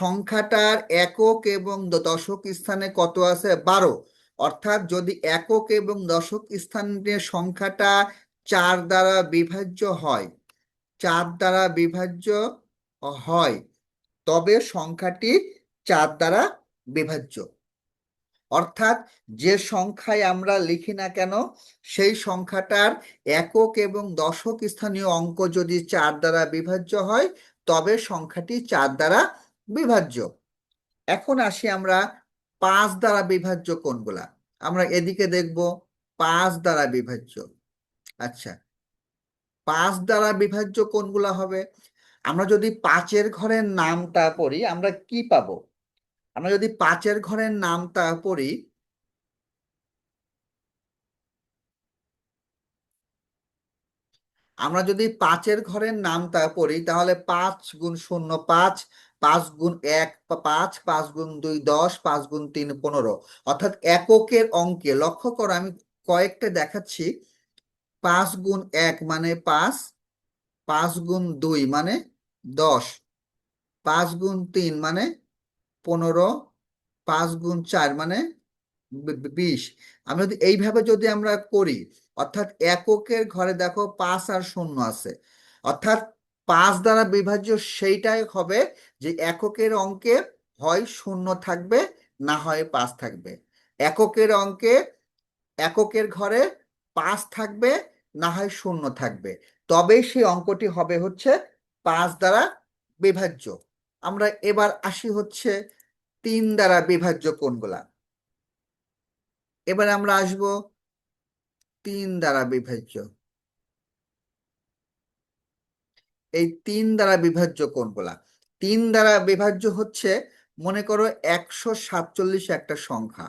সংখ্যাটার একক এবং দশক স্থানে কত আছে? 12। অর্থাৎ যদি একক এবং দশক স্থানের সংখ্যাটা 4 দ্বারা বিভাজ্য হয়, 4 দ্বারা বিভাজ্য হয়, তবে সংখ্যাটি 4 দ্বারা বিভাজ্য। অর্থাৎ যে সংখ্যায় আমরা লিখি না কেন, সেই সংখ্যাটার একক এবং দশক স্থানীয় অঙ্ক যদি 4 দ্বারা বিভাজ্য হয়, তবে সংখ্যাটি 4 দ্বারা বিভাজ্য। এখন আসি আমরা 5 দ্বারা বিভাজ্য কোনগুলা। আমরা এদিকে দেখব 5 দ্বারা বিভাজ্য। আচ্ছা, 5 দ্বারা বিভাজ্য কোনগুলা হবে? আমরা যদি 5-এর ঘরের নামটা পড়ি, আমরা কি পাবো? আমরা যদি 5-এর ঘরের নামটা পড়ি, আমরা যদি 5-এর ঘরের নামটা পড়ি, তাহলে 5 গুণ 0 5, 5 গুণ 1 5, 5 গুণ 2 10, 5 গুণ 3 15। অর্থাৎ এককের অঙ্কে লক্ষ্য করো, আমি কয়েকটা দেখাচ্ছি। 5 গুণ 1 মানে 5, 5 গুণ 2 মানে 10, 5 গুণ 3 মানে 15, 5 গুণ 4 মানে 20। আমি যদি এইভাবে যদি আমরা করি, অর্থাৎ এককের ঘরে দেখো 5 আর 0 আছে, অর্থাৎ 5 দ্বারা বিভাজ্য সেইটাই হবে যে এককের অঙ্কে হয় 0 থাকবে, না হয় 5 থাকবে। এককের অঙ্কে এককের ঘরে 5 থাকবে, না হয় 0 থাকবে, তবেই সেই অঙ্কটি হবে হচ্ছে 5 দ্বারা বিভাজ্য। আমরা এবার আসি হচ্ছে 3 দ্বারা বিভাজ্য কোনগুলা। এবার আমরা আসব 3 দ্বারা বিভাজ্য। এই 3 দ্বারা বিভাজ্য কোনগুলা? 3 দ্বারা বিভাজ্য হচ্ছে, মনে করো 147 একটা সংখ্যা।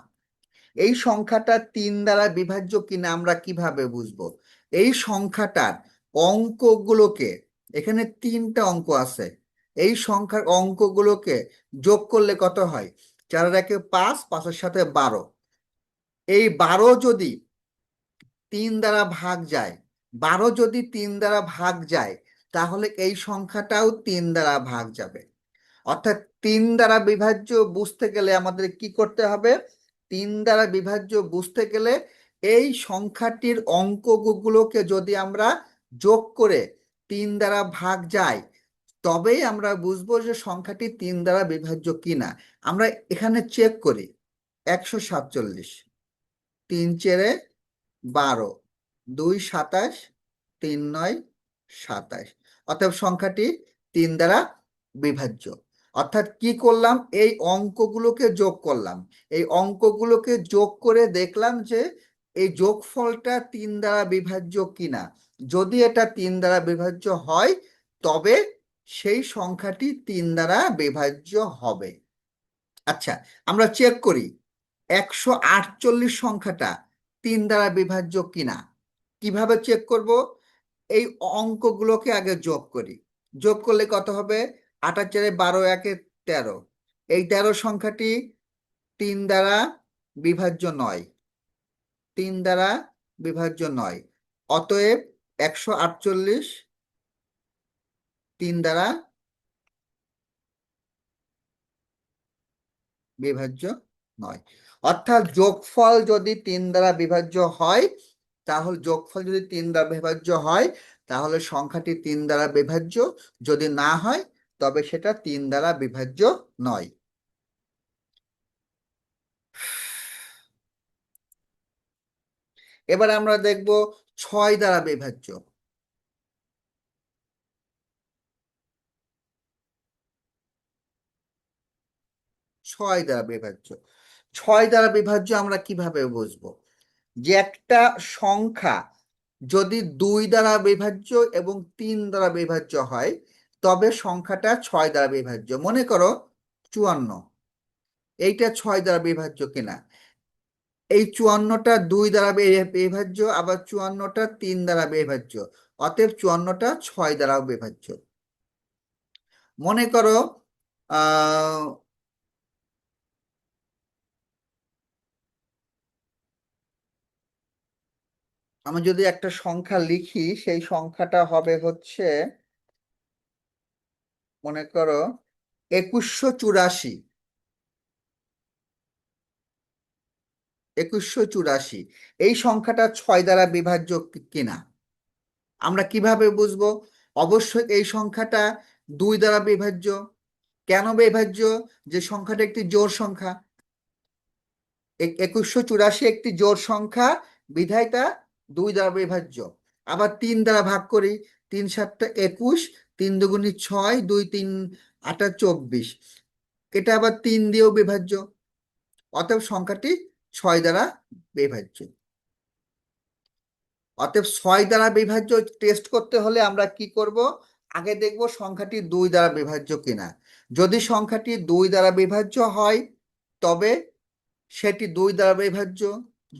এই সংখ্যাটা 3 দ্বারা বিভাজ্য কিনা আমরা কিভাবে বুঝবো? এই সংখ্যাটার অঙ্কগুলোকে, এখানে 3টা অঙ্ক আছে, এই সংখ্যার অঙ্কগুলোকে যোগ করলে কত হয়? 4 আর 1 5, 5-এর সাথে 12, এই 12 যদি 3 দ্বারা ভাগ যায়, 12 যদি 3 দ্বারা ভাগ যায়, তাহলে এই সংখ্যাটাও 3 দ্বারা ভাগ যাবে। অর্থাৎ 3 দ্বারা বিভাজ্য বুঝতে গেলে আমাদের কি করতে হবে? 3 দ্বারা বিভাজ্য বুঝতে গেলে এই সংখ্যাটির অঙ্কগুলোকে যদি আমরা যোগ করে 3 দ্বারা ভাগ যায়, তবেই আমরা বুঝবো যে সংখ্যাটি 3 দ্বারা বিভাজ্য কিনা। আমরা এখানে চেক করি। 147, 3 চেরে 12, 2 27, 3 9 27। অতএব সংখ্যাটি 3 দ্বারা বিভাজ্য। অর্থাৎ কি করলাম? এই অঙ্কগুলোকে যোগ করলাম। এই অঙ্কগুলোকে যোগ করে দেখলাম যে এই যোগফলটা 3 দ্বারা বিভাজ্য কিনা। যদি এটা 3 দ্বারা বিভাজ্য হয়, তবে সেই সংখ্যাটি 3 দ্বারা বিভাজ্য হবে। আচ্ছা, আমরা চেক করি 148 সংখ্যাটা 3 দ্বারা বিভাজ্য কিনা। কিভাবে চেক করব? এই অঙ্কগুলোকে আগে যোগ করি। যোগ করলে কত হবে? 8 আর 4 12, 1 13। এই 13 সংখ্যাটি 3 দ্বারা বিভাজ্য নয়, 3 দ্বারা বিভাজ্য নয়। অতএব 148 3 দ্বারা বিভাজ্য নয়। অর্থাৎ যোগফল যদি 3 দ্বারা বিভাজ্য হয়, তাহলে যোগফল যদি 3 দ্বারা বিভাজ্য হয়, তাহলে সংখ্যাটি 3 দ্বারা বিভাজ্য। যদি না হয়, তবে সেটা 3 দ্বারা বিভাজ্য নয়। এবার আমরা দেখব 6 দ্বারা বিভাজ্য। 6 দ্বারা বিভাজ্য। 6 দ্বারা বিভাজ্য আমরা কিভাবে বুঝবো? যে একটা সংখ্যা যদি 2 দ্বারা বিভাজ্য এবং 3 দ্বারা বিভাজ্য হয়, তবে সংখ্যাটা 6 দ্বারা বিভাজ্য। মনে করো 54, এইটা 6 দ্বারা বিভাজ্য কিনা। এই 54টা 2 দ্বারা বিভাজ্য, আবার 54টা 3 দ্বারা বিভাজ্য। অতএব 54টা 6 দ্বারাও বিভাজ্য। মনে করো আহ আমি যদি একটা সংখ্যা লিখি, সেই সংখ্যাটা হবে হচ্ছে, মনে করো 2184। 2184 এই সংখ্যাটা 6 দ্বারা বিভাজ্য কিনা। আমরা কিভাবে বুঝবো? অবশ্যই এই সংখ্যাটা 2 দ্বারা বিভাজ্য। কেন বিভাজ্য? যে সংখ্যাটা একটি জোড় সংখ্যা। 2184 একটি জোড় সংখ্যা, বিধায় তা 2 দ্বারা বিভাজ্য। আবার 3 দ্বারা ভাগ করি। 3 7 21, 3 দুগুণী 6, 2 3 8 24। এটা আবার 3 দিয়েও বিভাজ্য। অতএব সংখ্যাটি 6 দ্বারা বিভাজ্য। অতএব 6 দ্বারা বিভাজ্য টেস্ট করতে হলে আমরা কি করব? আগে দেখব সংখ্যাটি 2 দ্বারা বিভাজ্য কিনা। যদি সংখ্যাটি 2 দ্বারা বিভাজ্য হয়, তবে সেটি 2 দ্বারা বিভাজ্য।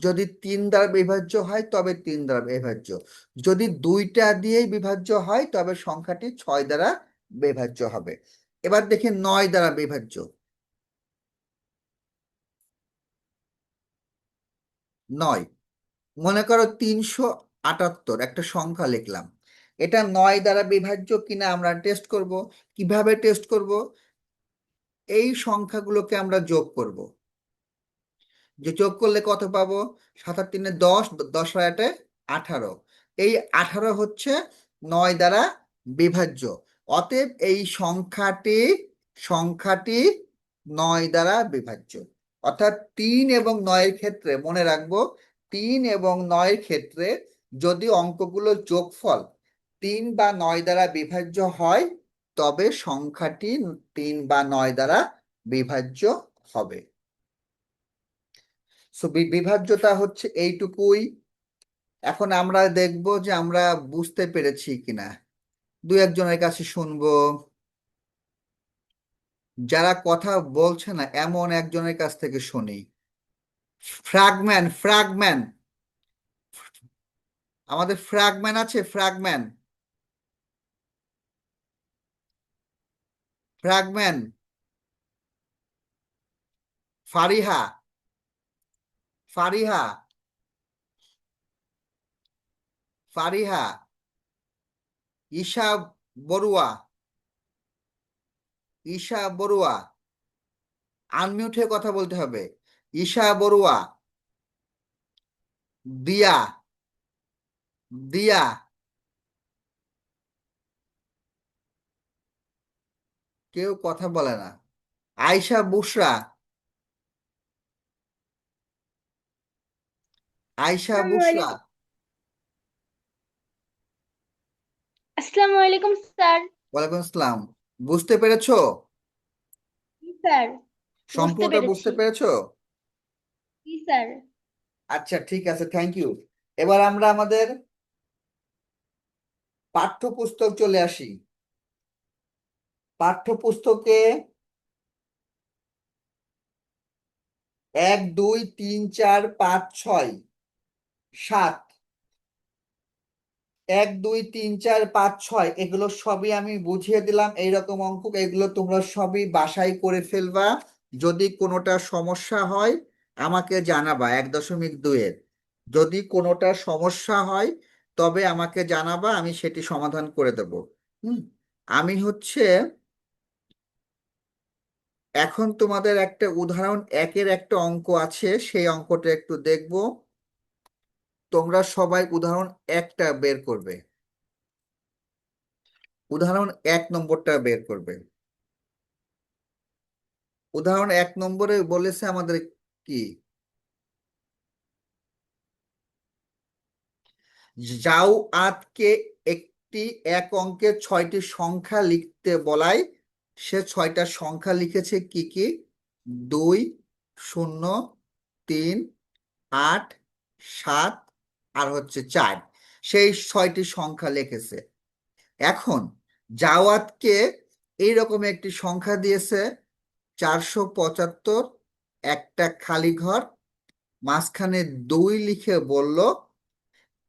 যদি 3 দ্বারা বিভাজ্য হয়, তবে 3 দ্বারা বিভাজ্য। যদি দুইটা দিয়েই বিভাজ্য হয়, তবে সংখ্যাটি 6 দ্বারা বিভাজ্য হবে। এবার দেখি 9 দ্বারা বিভাজ্য। 9, মনে করো 378 একটা সংখ্যা লিখলাম। এটা 9 দ্বারা বিভাজ্য কিনা আমরা টেস্ট করব। কিভাবে টেস্ট করব? এই সংখ্যাগুলোকে আমরা যোগ করব। যে যোগ করলে কত পাবো? 7 আর 3 10, 10 আর 8 18। এই 18 হচ্ছে 9 দ্বারা বিভাজ্য। অতএব এই সংখ্যাটি 9 দ্বারা বিভাজ্য। অর্থাৎ 3 এবং 9 ক্ষেত্রে মনে রাখবো, 3 এবং 9 ক্ষেত্রে যদি অঙ্কগুলো যোগফল 3 বা 9 দ্বারা বিভাজ্য হয়, তবে সংখ্যাটি 3 বা 9 দ্বারা বিভাজ্য হবে। সো বিভাজ্যতা হচ্ছে এইটুকুই। এখন আমরা দেখব যে আমরা বুঝতে পেরেছি কিনা। দু একজনের কাছে শুনবো। যারা কথা বলছে না এমন একজনের কাছ থেকে শুনি। ফ্র্যাগম্যান, ফ্র্যাগম্যান, আমাদের ফ্র্যাগম্যান আছে? ফ্র্যাগম্যান, ফ্র্যাগম্যান, ফারিহা, ফারিহা, ফারিহা, ঈশা বড়ুয়া, ঈশা বড়ুয়া, আনমিউট হয়ে কথা বলতে হবে। ঈশা বড়ুয়া, দিয়া, দিয়া, কেউ কথা বলে না। আয়শা বুশরা, আয়শা বুশরা, আসসালামু আলাইকুম স্যার। ওয়ালাইকুম আসসালাম। বুঝতে পেরেছো? জি স্যার, বুঝতে সম্পূর্ণটা পেরেছি। বুঝতে পেরেছো? জি স্যার। আচ্ছা ঠিক আছে, থ্যাংক ইউ। এবার আমরা আমাদের পাঠ্যপুস্তক চলে আসি। পাঠ্যপুস্তকে 1 2 3 4 5 6 7, 1 2 3 4 5 6 এগুলো সবই আমি বুঝিয়ে দিলাম। এইরকম অঙ্ক এগুলো তোমরা সবই বাসায় করে ফেলবা। যদি কোনোটা সমস্যা হয় আমাকে জানাবা। 1.2 এর যদি কোনোটা সমস্যা হয় তবে আমাকে জানাবা, আমি সেটি সমাধান করে দেব। হুম। আমি হচ্ছে এখন তোমাদের একটা উদাহরণ 1-এর একটা অঙ্ক আছে, সেই অঙ্কটা একটু দেখব। তোমরা সবাই উদাহরণ 1টা বের করবে। উদাহরণ 1 নম্বরটা বের করবে। উদাহরণ 1 নম্বরে বলেছে আমাদের কি, জাউয়াতকে একটি এক অঙ্কের 6টি সংখ্যা লিখতে বলায় সে 6টা সংখ্যা লিখেছে কি কি? 2 0 3 8 7 আর হচ্ছে 4, সেই 6টি সংখ্যা লিখেছে। এখন জাওয়াতকে এইরকম একটি সংখ্যা দিয়েছে 475, একটা খালি ঘর, মাঝখানে 2 লিখে বলল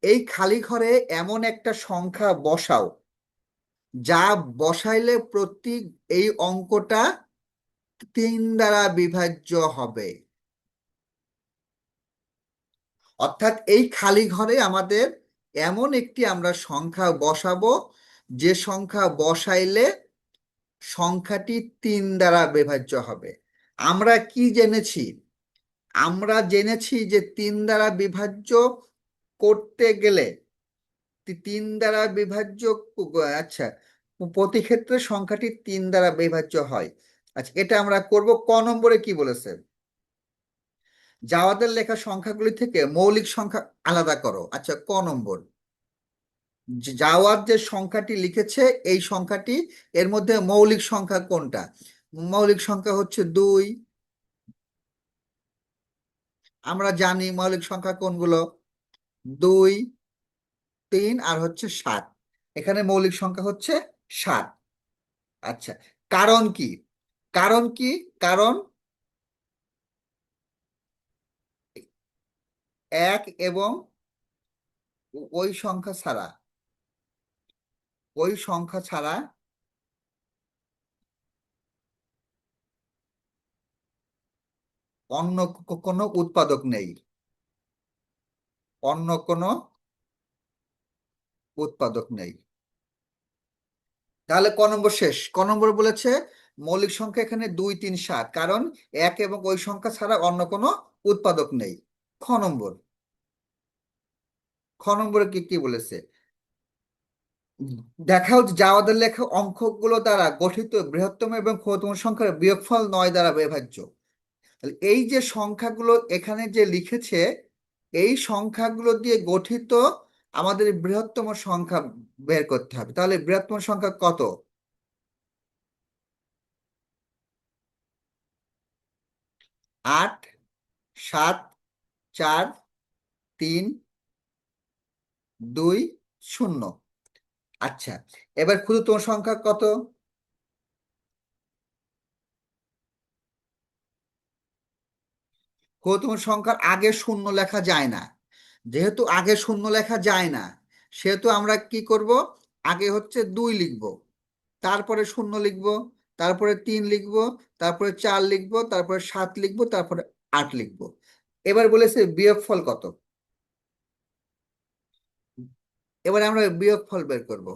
এই খালি ঘরে এমন একটা সংখ্যা বসাও যা বসাইলে প্রতীক এই অঙ্কটা 3 দ্বারা বিভাজ্য হবে। অর্থাৎ এই খালি ঘরে আমাদের এমন একটি আমরা সংখ্যা বসাবো যে সংখ্যা বসাইলে সংখ্যাটি 3 দ্বারা বিভাজ্য হবে। আমরা কি জেনেছি? আমরা জেনেছি যে 3 দ্বারা বিভাজ্য করতে গেলে 3 দ্বারা বিভাজ্য, আচ্ছা, প্রতি ক্ষেত্রে সংখ্যাটি 3 দ্বারা বিভাজ্য হয়। আচ্ছা, এটা আমরা করব। ক নম্বরে কি বলেছে? জাওয়াদের লেখা সংখ্যাগুলি থেকে মৌলিক সংখ্যা আলাদা করো। আচ্ছা, ক নম্বর, জাওয়াদ যে সংখ্যাটি লিখেছে এই সংখ্যাটি, এর মধ্যে মৌলিক সংখ্যা কোনটা? মৌলিক সংখ্যা হচ্ছে 2। আমরা জানি মৌলিক সংখ্যা কোনগুলো, 2 3 আর হচ্ছে 7। এখানে মৌলিক সংখ্যা হচ্ছে 7। আচ্ছা, কারণ কি? কারণ কি? কারণ 1 এবং ওই সংখ্যা ছাড়া, ওই সংখ্যা ছাড়া অন্য কোনো উৎপাদক নেই। অন্য কোনো উৎপাদক নেই। তাহলে ক নম্বর শেষ। ক নম্বর বলেছে মৌলিক সংখ্যা এখানে 2 3 7, কারণ 1 এবং ওই সংখ্যা ছাড়া অন্য কোনো উৎপাদক নেই। খ নম্বর, খ নম্বরে কি কি বলেছে? দেখাও যে জাওয়াদের লেখা অঙ্কগুলো দ্বারা গঠিত বৃহত্তম এবং ক্ষুদ্রতম সংখ্যার বিয়োগফল 9 দ্বারা বিভাজ্য। তাহলে এই যে সংখ্যাগুলো এখানে যে লিখেছে, এই সংখ্যাগুলো দিয়ে গঠিত আমাদের বৃহত্তম সংখ্যা বের করতে হবে। তাহলে বৃহত্তম সংখ্যা কত? 8 7 4 3 2 0। আচ্ছা, এবার ক্ষুদ্রতম সংখ্যা কত? ক্ষুদ্রতম সংখ্যার আগে শূন্য লেখা যায় না। যেহেতু আগে শূন্য লেখা যায় না, সেহেতু আমরা কি করব? আগে হচ্ছে 2 লিখব, তারপরে শূন্য লিখব, তারপরে 3 লিখব, তারপরে 4 লিখব, তারপরে 7 লিখব, তারপরে 8 লিখব। এবার বলেছে বিয়োগফল কত। এবার আমরা বিয়োগফল বের করব।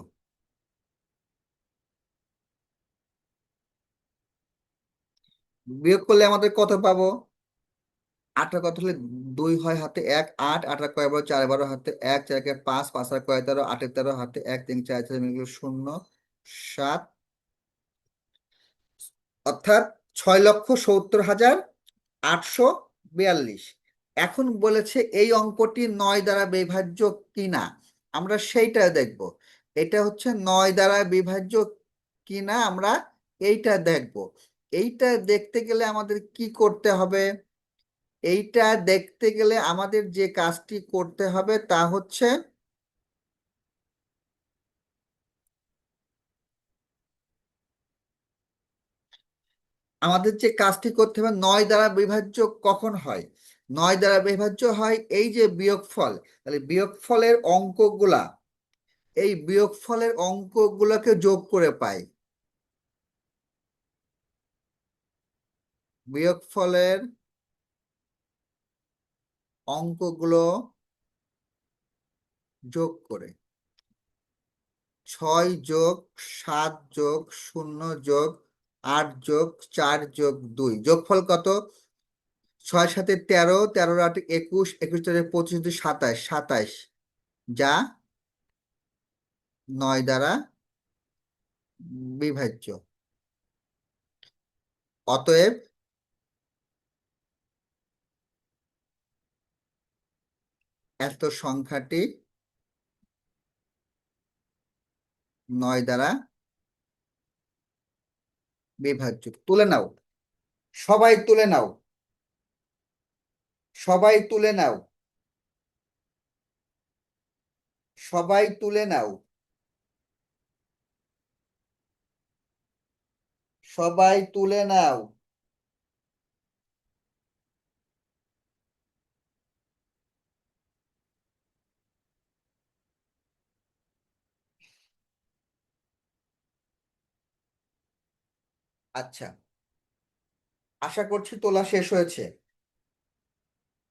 বিয়োগ করলে আমাদের কত পাবো? 8 কত হলে 2 হয় হাতে 1, 8, 8 আর কয় 12, 4 12 হাতে 1, 4 কে 5, 5 আর কয় 13, 8 13 হাতে 1, 3 4 4 মিলে 0, 7, অর্থাৎ 6,70,842। এখন বলেছে এই অঙ্কটি 9 দ্বারা বিভাজ্য কিনা, আমরা সেইটা দেখব। এটা হচ্ছে 9 দ্বারা বিভাজ্য কিনা, আমরা এইটা দেখব। এইটা দেখতে গেলে আমাদের কি করতে হবে? এইটা দেখতে গেলে আমাদের যে কাজটি করতে হবে তা হচ্ছে আমাদের যে কাজটি করতে হবে, 9 দ্বারা বিভাজ্য কখন হয়? 9 দ্বারা বিভাজ্য হয় এই যে বিয়োগফল। তাহলে বিয়োগফলের অঙ্কগুলা, এই বিয়োগফলের অঙ্কগুলোকে যোগ করে পাই। বিয়োগফলের অঙ্কগুলো যোগ করে 6 যোগ 7 যোগ 0 যোগ 8 যোগ 4 যোগ 2, যোগফল কত? 6 7 13, 13 8 21, 21 4 25, 27, 27, যা 9 দ্বারা বিভাজ্য। অতএব এত সংখ্যাটি 9 দ্বারা বিভাজ্য। তুলে নাও, সবাই তুলে নাও, সবাই তুলে নাও, সবাই তুলে নাও, সবাই তুলে নাও। আচ্ছা, আশা করছি তোলা শেষ হয়েছে।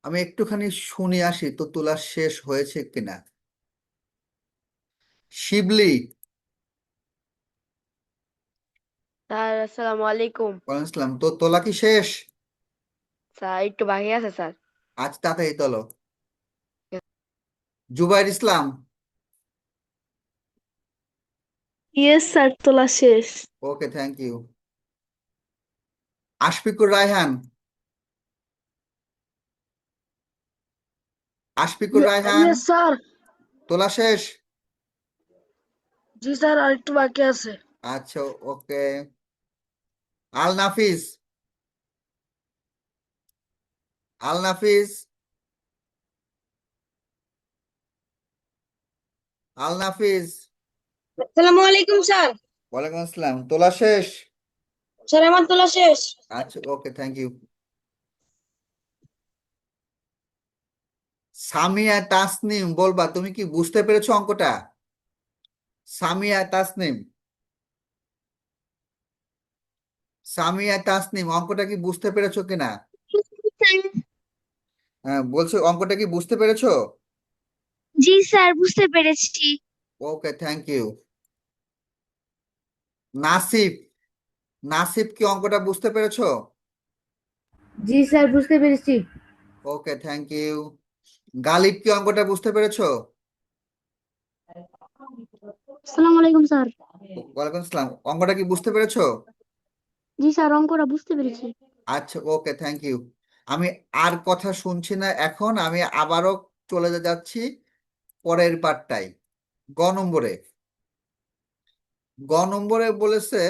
আমি একটুখানি শুনে আসি তো তোলা শেষ হয়েছে কিনা। শিবলি, স্যার আসসালামু আলাইকুম। ওয়ালাইকুম আসসালাম, তো তোলা কি শেষ? স্যার একটু বাকি আছে স্যার। আজ তাড়াতাড়ি তোলো। জুবাইর ইসলাম, ইয়েস স্যার, তোলা শেষ। Okay, thank you. Ashfiqur Raihan, Ashfiqur Raihan, yes sir. তোলা শেষ? জি স্যার, আর একটু বাকি আছে। আচ্ছা, ওকে। আল নাফিস, আল নাফিস, আল নাফিস, আসসালামু আলাইকুম স্যার। ওয়ালাইকুম আসসালাম, তোলা শেষ? স্যার আমার তোলা শেষ। আচ্ছা, ওকে, থ্যাংক ইউ। সামিয়া তাসনিম, বলবা তুমি কি বুঝতে পেরেছো অঙ্কটা? সামিয়া তাসনিম, সামিয়া তাসনিম, অঙ্কটা কি বুঝতে পেরেছো কিনা? হ্যাঁ, বলছো অঙ্কটা কি বুঝতে পেরেছো? জি স্যার, বুঝতে পেরেছি। ওকে, থ্যাংক ইউ। নাসিব, নাসিব কি অঙ্কটা বুঝতে পেরেছো? জি স্যার, বুঝতে পেরেছি। ওকে, থ্যাংক ইউ। গালিব কি অঙ্কটা বুঝতে পেরেছো? আসসালামু আলাইকুম স্যার। ওয়ালাইকুম আসসালাম, অঙ্কটা কি বুঝতে পেরেছো? জি স্যার, অঙ্কটা বুঝতে পেরেছি। আচ্ছা, ওকে, থ্যাংক ইউ। আমি আর কথা শুনছি না, এখন আমি আবারও চলে যাচ্ছি পরের পার্টটাই। গ নম্বরে, গ নম্বরে বলেছে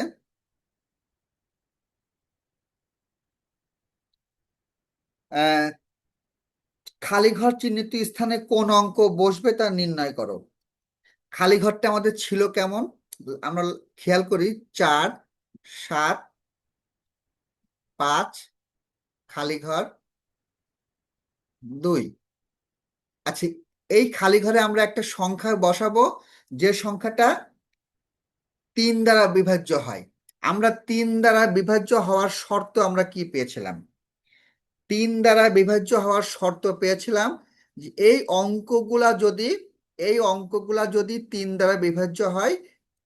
আহ, খালি ঘর চিহ্নিত স্থানে কোন অঙ্ক বসবে তা নির্ণয় করো। খালি ঘরটা আমাদের ছিল কেমন, আমরা খেয়াল করি, 4 7 5, খালি ঘর 2। আচ্ছা, এই খালি ঘরে আমরা একটা সংখ্যা বসাবো, যে সংখ্যাটা 3 দ্বারা বিভাজ্য হয়। আমরা 3 দ্বারা বিভাজ্য হওয়ার শর্ত আমরা কি পেয়েছিলাম? দ্বারা বিভাজ্য হওয়ার শর্ত পেয়েছিলাম যে এই অঙ্কগুলা যদি দ্বারা বিভাজ্য হয়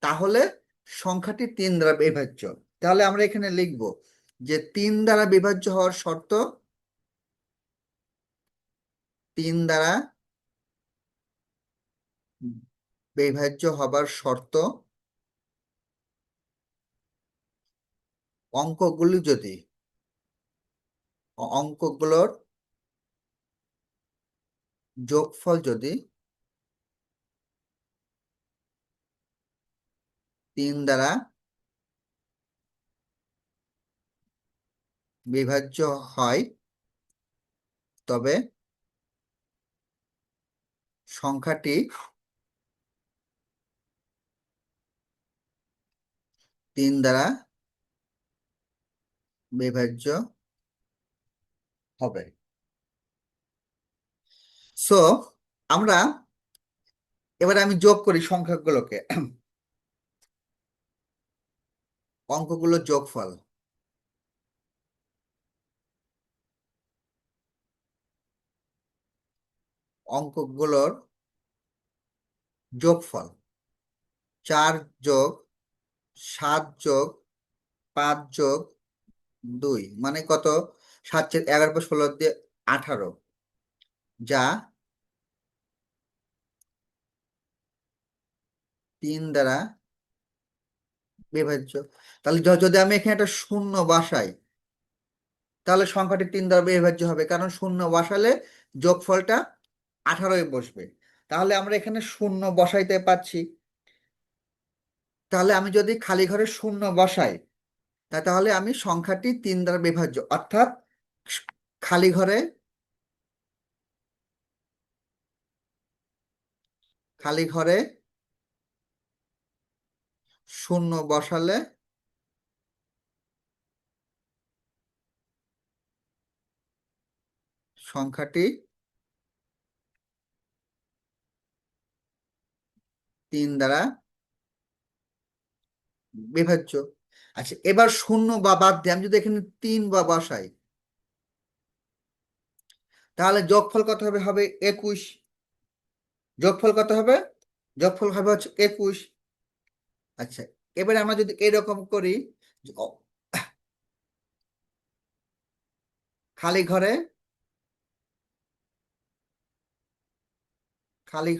তাহলে সংখ্যাটি দ্বারা বিভাজ্য। তাহলে আমরা এখানে লিখব যে দ্বারা বিভাজ্য হওয়ার শর্ত, দ্বারা বিভাজ্য হবার শর্ত অঙ্কগুলোর যোগফল যদি দ্বারা বিভাজ্য হয় তবে সংখ্যাটি দ্বারা বিভাজ্য হবে। সো আমরা এবারে আমি যোগ করি সংখ্যাগুলোকে, অঙ্কগুলোর যোগফল। অঙ্কগুলোর যোগফল 4 যোগ 7 যোগ 5 যোগ 2 মানে কত? 7 × 11 + 16 দিয়ে 18, যা দ্বারা বিভাজ্য। তাহলে যদি আমি এখানে একটা শূন্য বসাই তাহলে সংখ্যাটি দ্বারা বিভাজ্য হবে, কারণ শূন্য বসালে যোগফলটা 18 বসবে। তাহলে আমরা এখানে শূন্য বসাইতে পারছি। তাহলে আমি যদি খালি ঘরে শূন্য বসাই তাহলে আমি সংখ্যাটি দ্বারা বিভাজ্য, অর্থাৎ খালি ঘরে শূন্য বসালে সংখ্যাটি দ্বারা বিভাজ্য। আচ্ছা, এবার শূন্য বা বাদ দিয়ে আমি যদি এখানে 3 বসাই তাহলে যোগফল কত হবে? হবে 21। যোগফল কত হবে? যোগফল হবে হচ্ছে 21। আচ্ছা, এবারে আমরা যদি এরকম করি যে খালি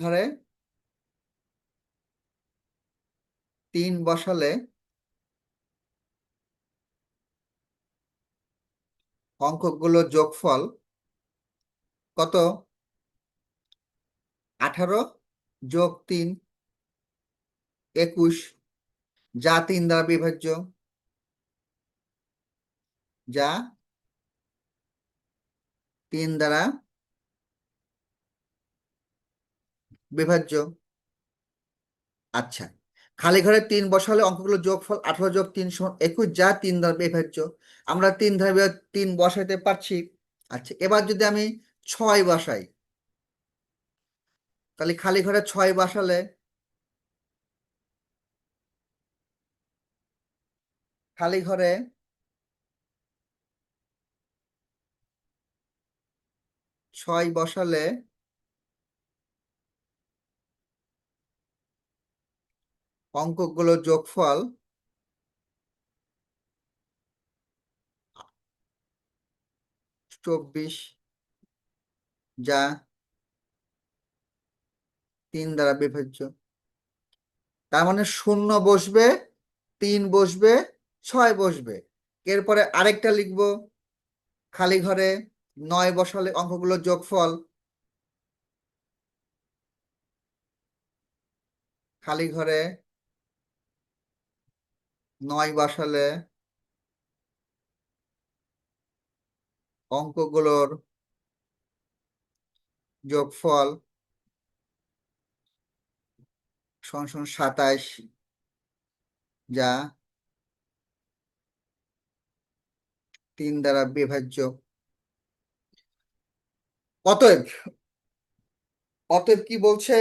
ঘরে 3 বসালে অঙ্কগুলো যোগফল কত? 18 যোগ 3 21, যা দ্বারা বিভাজ্য, যা দ্বারা বিভাজ্য। আচ্ছা, খালি ঘরে 3 বসালে অঙ্কগুলো যোগফল 18 যোগ 3 = 21, যা দ্বারা বিভাজ্য। আমরা 3 বসাইতে পারছি। আচ্ছা, এবার যদি আমি 6 বসাই তাহলে খালি ঘরে 6 বসালে খালি ঘরে 6 বসালে অঙ্কগুলো যোগফল 24, যা দ্বারা বিভাজ্য। তার মানে 0 বসবে, 3 বসবে, 6 বসবে। এরপরে আরেকটা লিখব, খালি ঘরে 9 বসালে অঙ্কগুলো যোগফল, খালি ঘরে 9 বসালে অঙ্কগুলোর যোগফল = 27, যা দ্বারা বিভাজ্য। অতএব কি বলছে?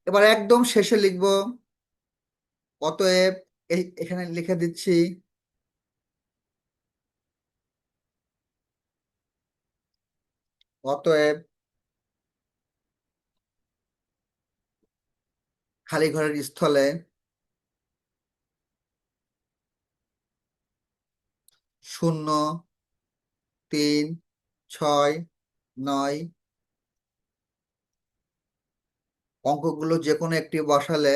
এবার একদম শেষে লিখব, অতএব এখানে লিখে দিচ্ছি, অতএব খালি ঘরের স্থলে 0, 3, 6, 9 অঙ্কগুলো যে কোনো একটি বসালে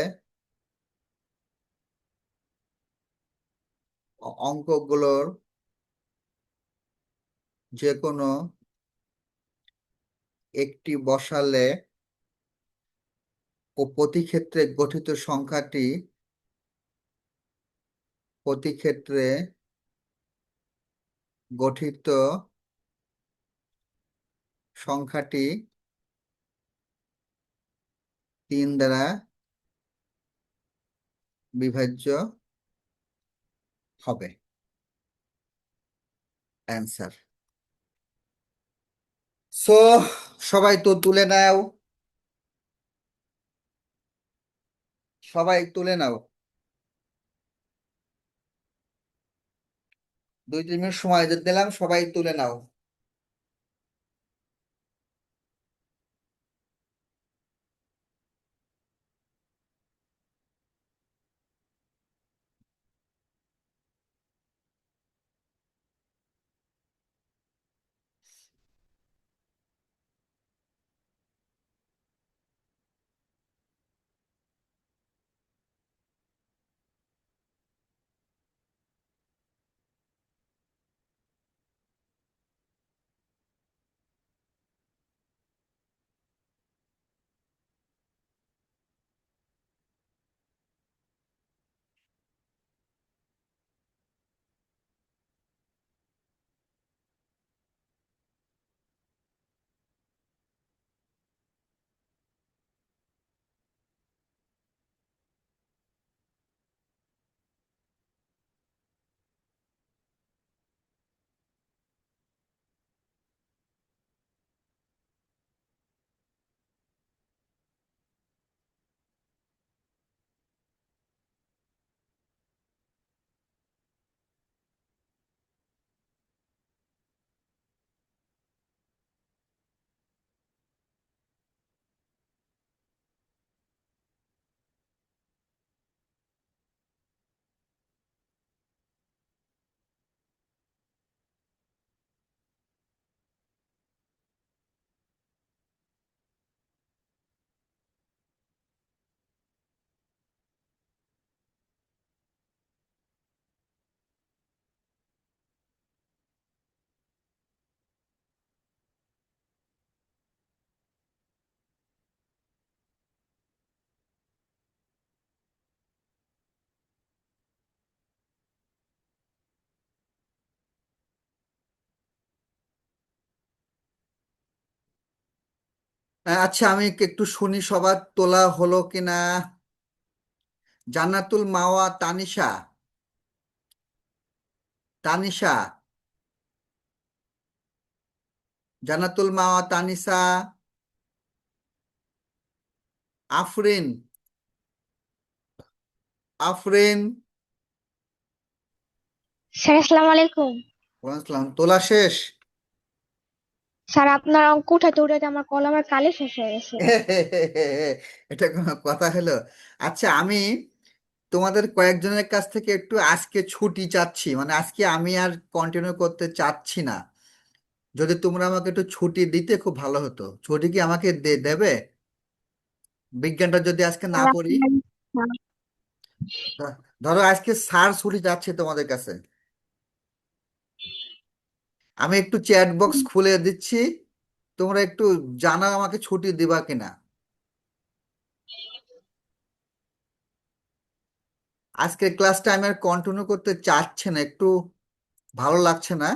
অঙ্কগুলোর যে কোনো একটি বসালে ও প্রতি ক্ষেত্রে গঠিত সংখ্যাটি প্রতি ক্ষেত্রে গঠিত সংখ্যাটি 3 দ্বারা বিভাজ্য হবে অ্যান্সার। সো সবাই তো তুলে নাও, সবাই তুলে নাও, 2-3 মিনিট সময় দিলাম, সবাই তুলে নাও। আচ্ছা, আমি একটু শুনি সবার তোলা হলো কিনা। জান্নাতুল মাওয়া তানিশা, তানিশা, জান্নাতুল মাওয়া তানিশা, আফরিন, আফরিন, স্যার আসসালামু আলাইকুম। ওয়ালাইকুম আসসালাম। তোলা শেষ? স্যার আপনার অঙ্ক উঠাতে উঠাতে আমার কলমের কালি শেষ হয়ে গেছে। এটা কোনো কথা হলো? আচ্ছা, আমি তোমাদের কয়েকজনের কাছ থেকে একটু আজকে ছুটি চাচ্ছি, মানে আজকে আমি আর কন্টিনিউ করতে চাচ্ছি না। যদি তোমরা আমাকে একটু ছুটি দিতে খুব ভালো হতো। ছুটি কি আমাকে দেবে? বিজ্ঞানটা যদি আজকে না স্যার পড়ি, আপনার ধরো আজকে স্যার ছুটি যাচ্ছে তোমাদের কাছে, আমি একটু চ্যাট বক্স খুলে দিচ্ছি, তোমরা একটু জানাও আমাকে ছুটি দিবা কিনা। আজকের ক্লাসটা আমি আর কন্টিনিউ করতে চাচ্ছি না, একটু ভালো লাগছে না।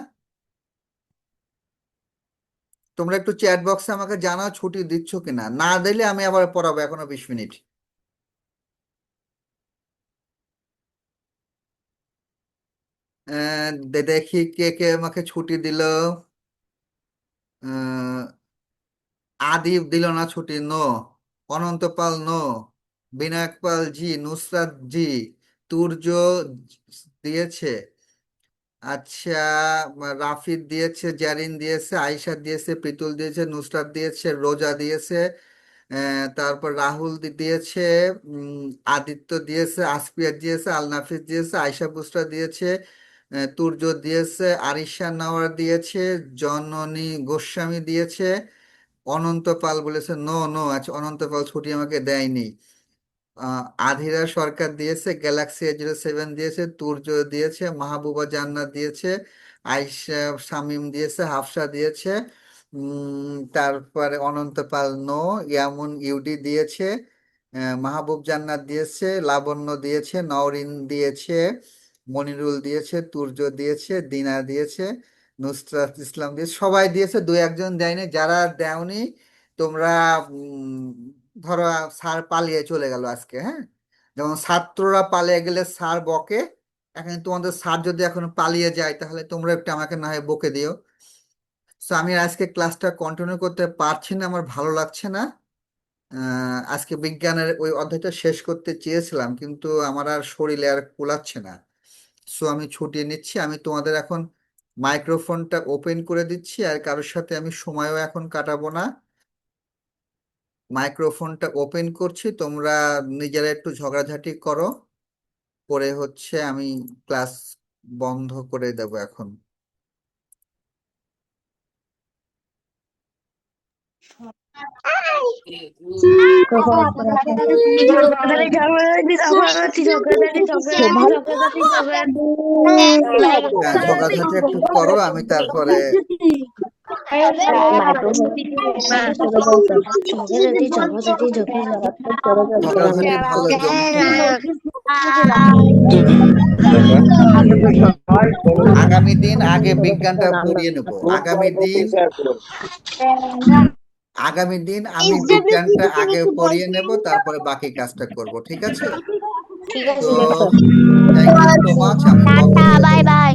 তোমরা একটু চ্যাট বক্সে আমাকে জানাও ছুটি দিচ্ছ কিনা, না দিলে আমি আবার পড়াবো এখনো 20 মিনিট। দেখি কে কে আমাকে ছুটি দিল। আহ, আদিব দিল না ছুটি, নো। অনন্ত পাল, নো। বিনায়ক পাল, জি। নুসরাত, জি। তুর্য দিয়েছে। আচ্ছা, রাফিদ দিয়েছে, জারিন দিয়েছে, আয়েশা দিয়েছে, পিতুল দিয়েছে, নুসরাত দিয়েছে, রোজা দিয়েছে, তারপর রাহুল দিয়েছে, আদিত্য দিয়েছে, আসপিয়া দিয়েছে, আল নাফিস দিয়েছে, আয়েশা বুসরা দিয়েছে, তুর্য দিয়েছে, আরিশা নাওয়ার দিয়েছে, জননী গোস্বামী দিয়েছে, অনন্ত পাল বলেছে নো নো। আচ্ছা, অনন্ত পাল ছুটি আমাকে দেয়নি। আধিরা সরকার দিয়েছে, গ্যালাক্সি A07 দিয়েছে, তুর্য দিয়েছে, মাহবুবা জান্নাত দিয়েছে, আয়েশা শামীম দিয়েছে, হাফসা দিয়েছে, তারপরে অনন্ত পাল নো, ইয়ামুন ইউডি দিয়েছে, মাহবুব জান্নাত দিয়েছে, লাবণ্য দিয়েছে, নওরিন দিয়েছে, মনিরুল দিয়েছে, তুর্য দিয়েছে, দিনা দিয়েছে, নুসরাত ইসলাম দিয়েছে, সবাই দিয়েছে, দুই একজন দেয়নি। যারা দেওনি তোমরা ধরো স্যার পালিয়ে চলে গেল আজকে, হ্যাঁ, যেমন ছাত্ররা পালিয়ে গেলে স্যার বকে, এখন তোমাদের স্যার যদি এখন পালিয়ে যায় তাহলে তোমরা একটু আমাকে না হয় বকে দিও। তো আমি আজকে ক্লাসটা কন্টিনিউ করতে পারছি না, আমার ভালো লাগছে না। আজকে বিজ্ঞানের ওই অধ্যায়টা শেষ করতে চেয়েছিলাম কিন্তু আমার আর শরীরে আর কুলাচ্ছে না। সো আমি ছুটিয়ে নিচ্ছি। আমি তোমাদের এখন মাইক্রোফোনটা ওপেন করে দিচ্ছি, আর কারোর সাথে আমি সময়ও এখন কাটাবো না। মাইক্রোফোনটা ওপেন করছি, তোমরা নিজেরা একটু ঝগড়াঝাটি করো, করে হচ্ছে আমি ক্লাস বন্ধ করে দেব এখন। হ্যাঁ, ঝগড়াঝাটি একটু করো, আমি তারপরে ঝগড়াঝাটি ভালো জমছে না। আগামী দিন আগে বিজ্ঞানটা পড়িয়ে নেব। আগামী দিন আমি বিজ্ঞানটা আগে পড়িয়ে নেব, তারপরে বাকি কাজটা করব, ঠিক আছে? তো থ্যাংক ইউ সো মাচ, আমি বন্ধ করে বাই দেব। বাই।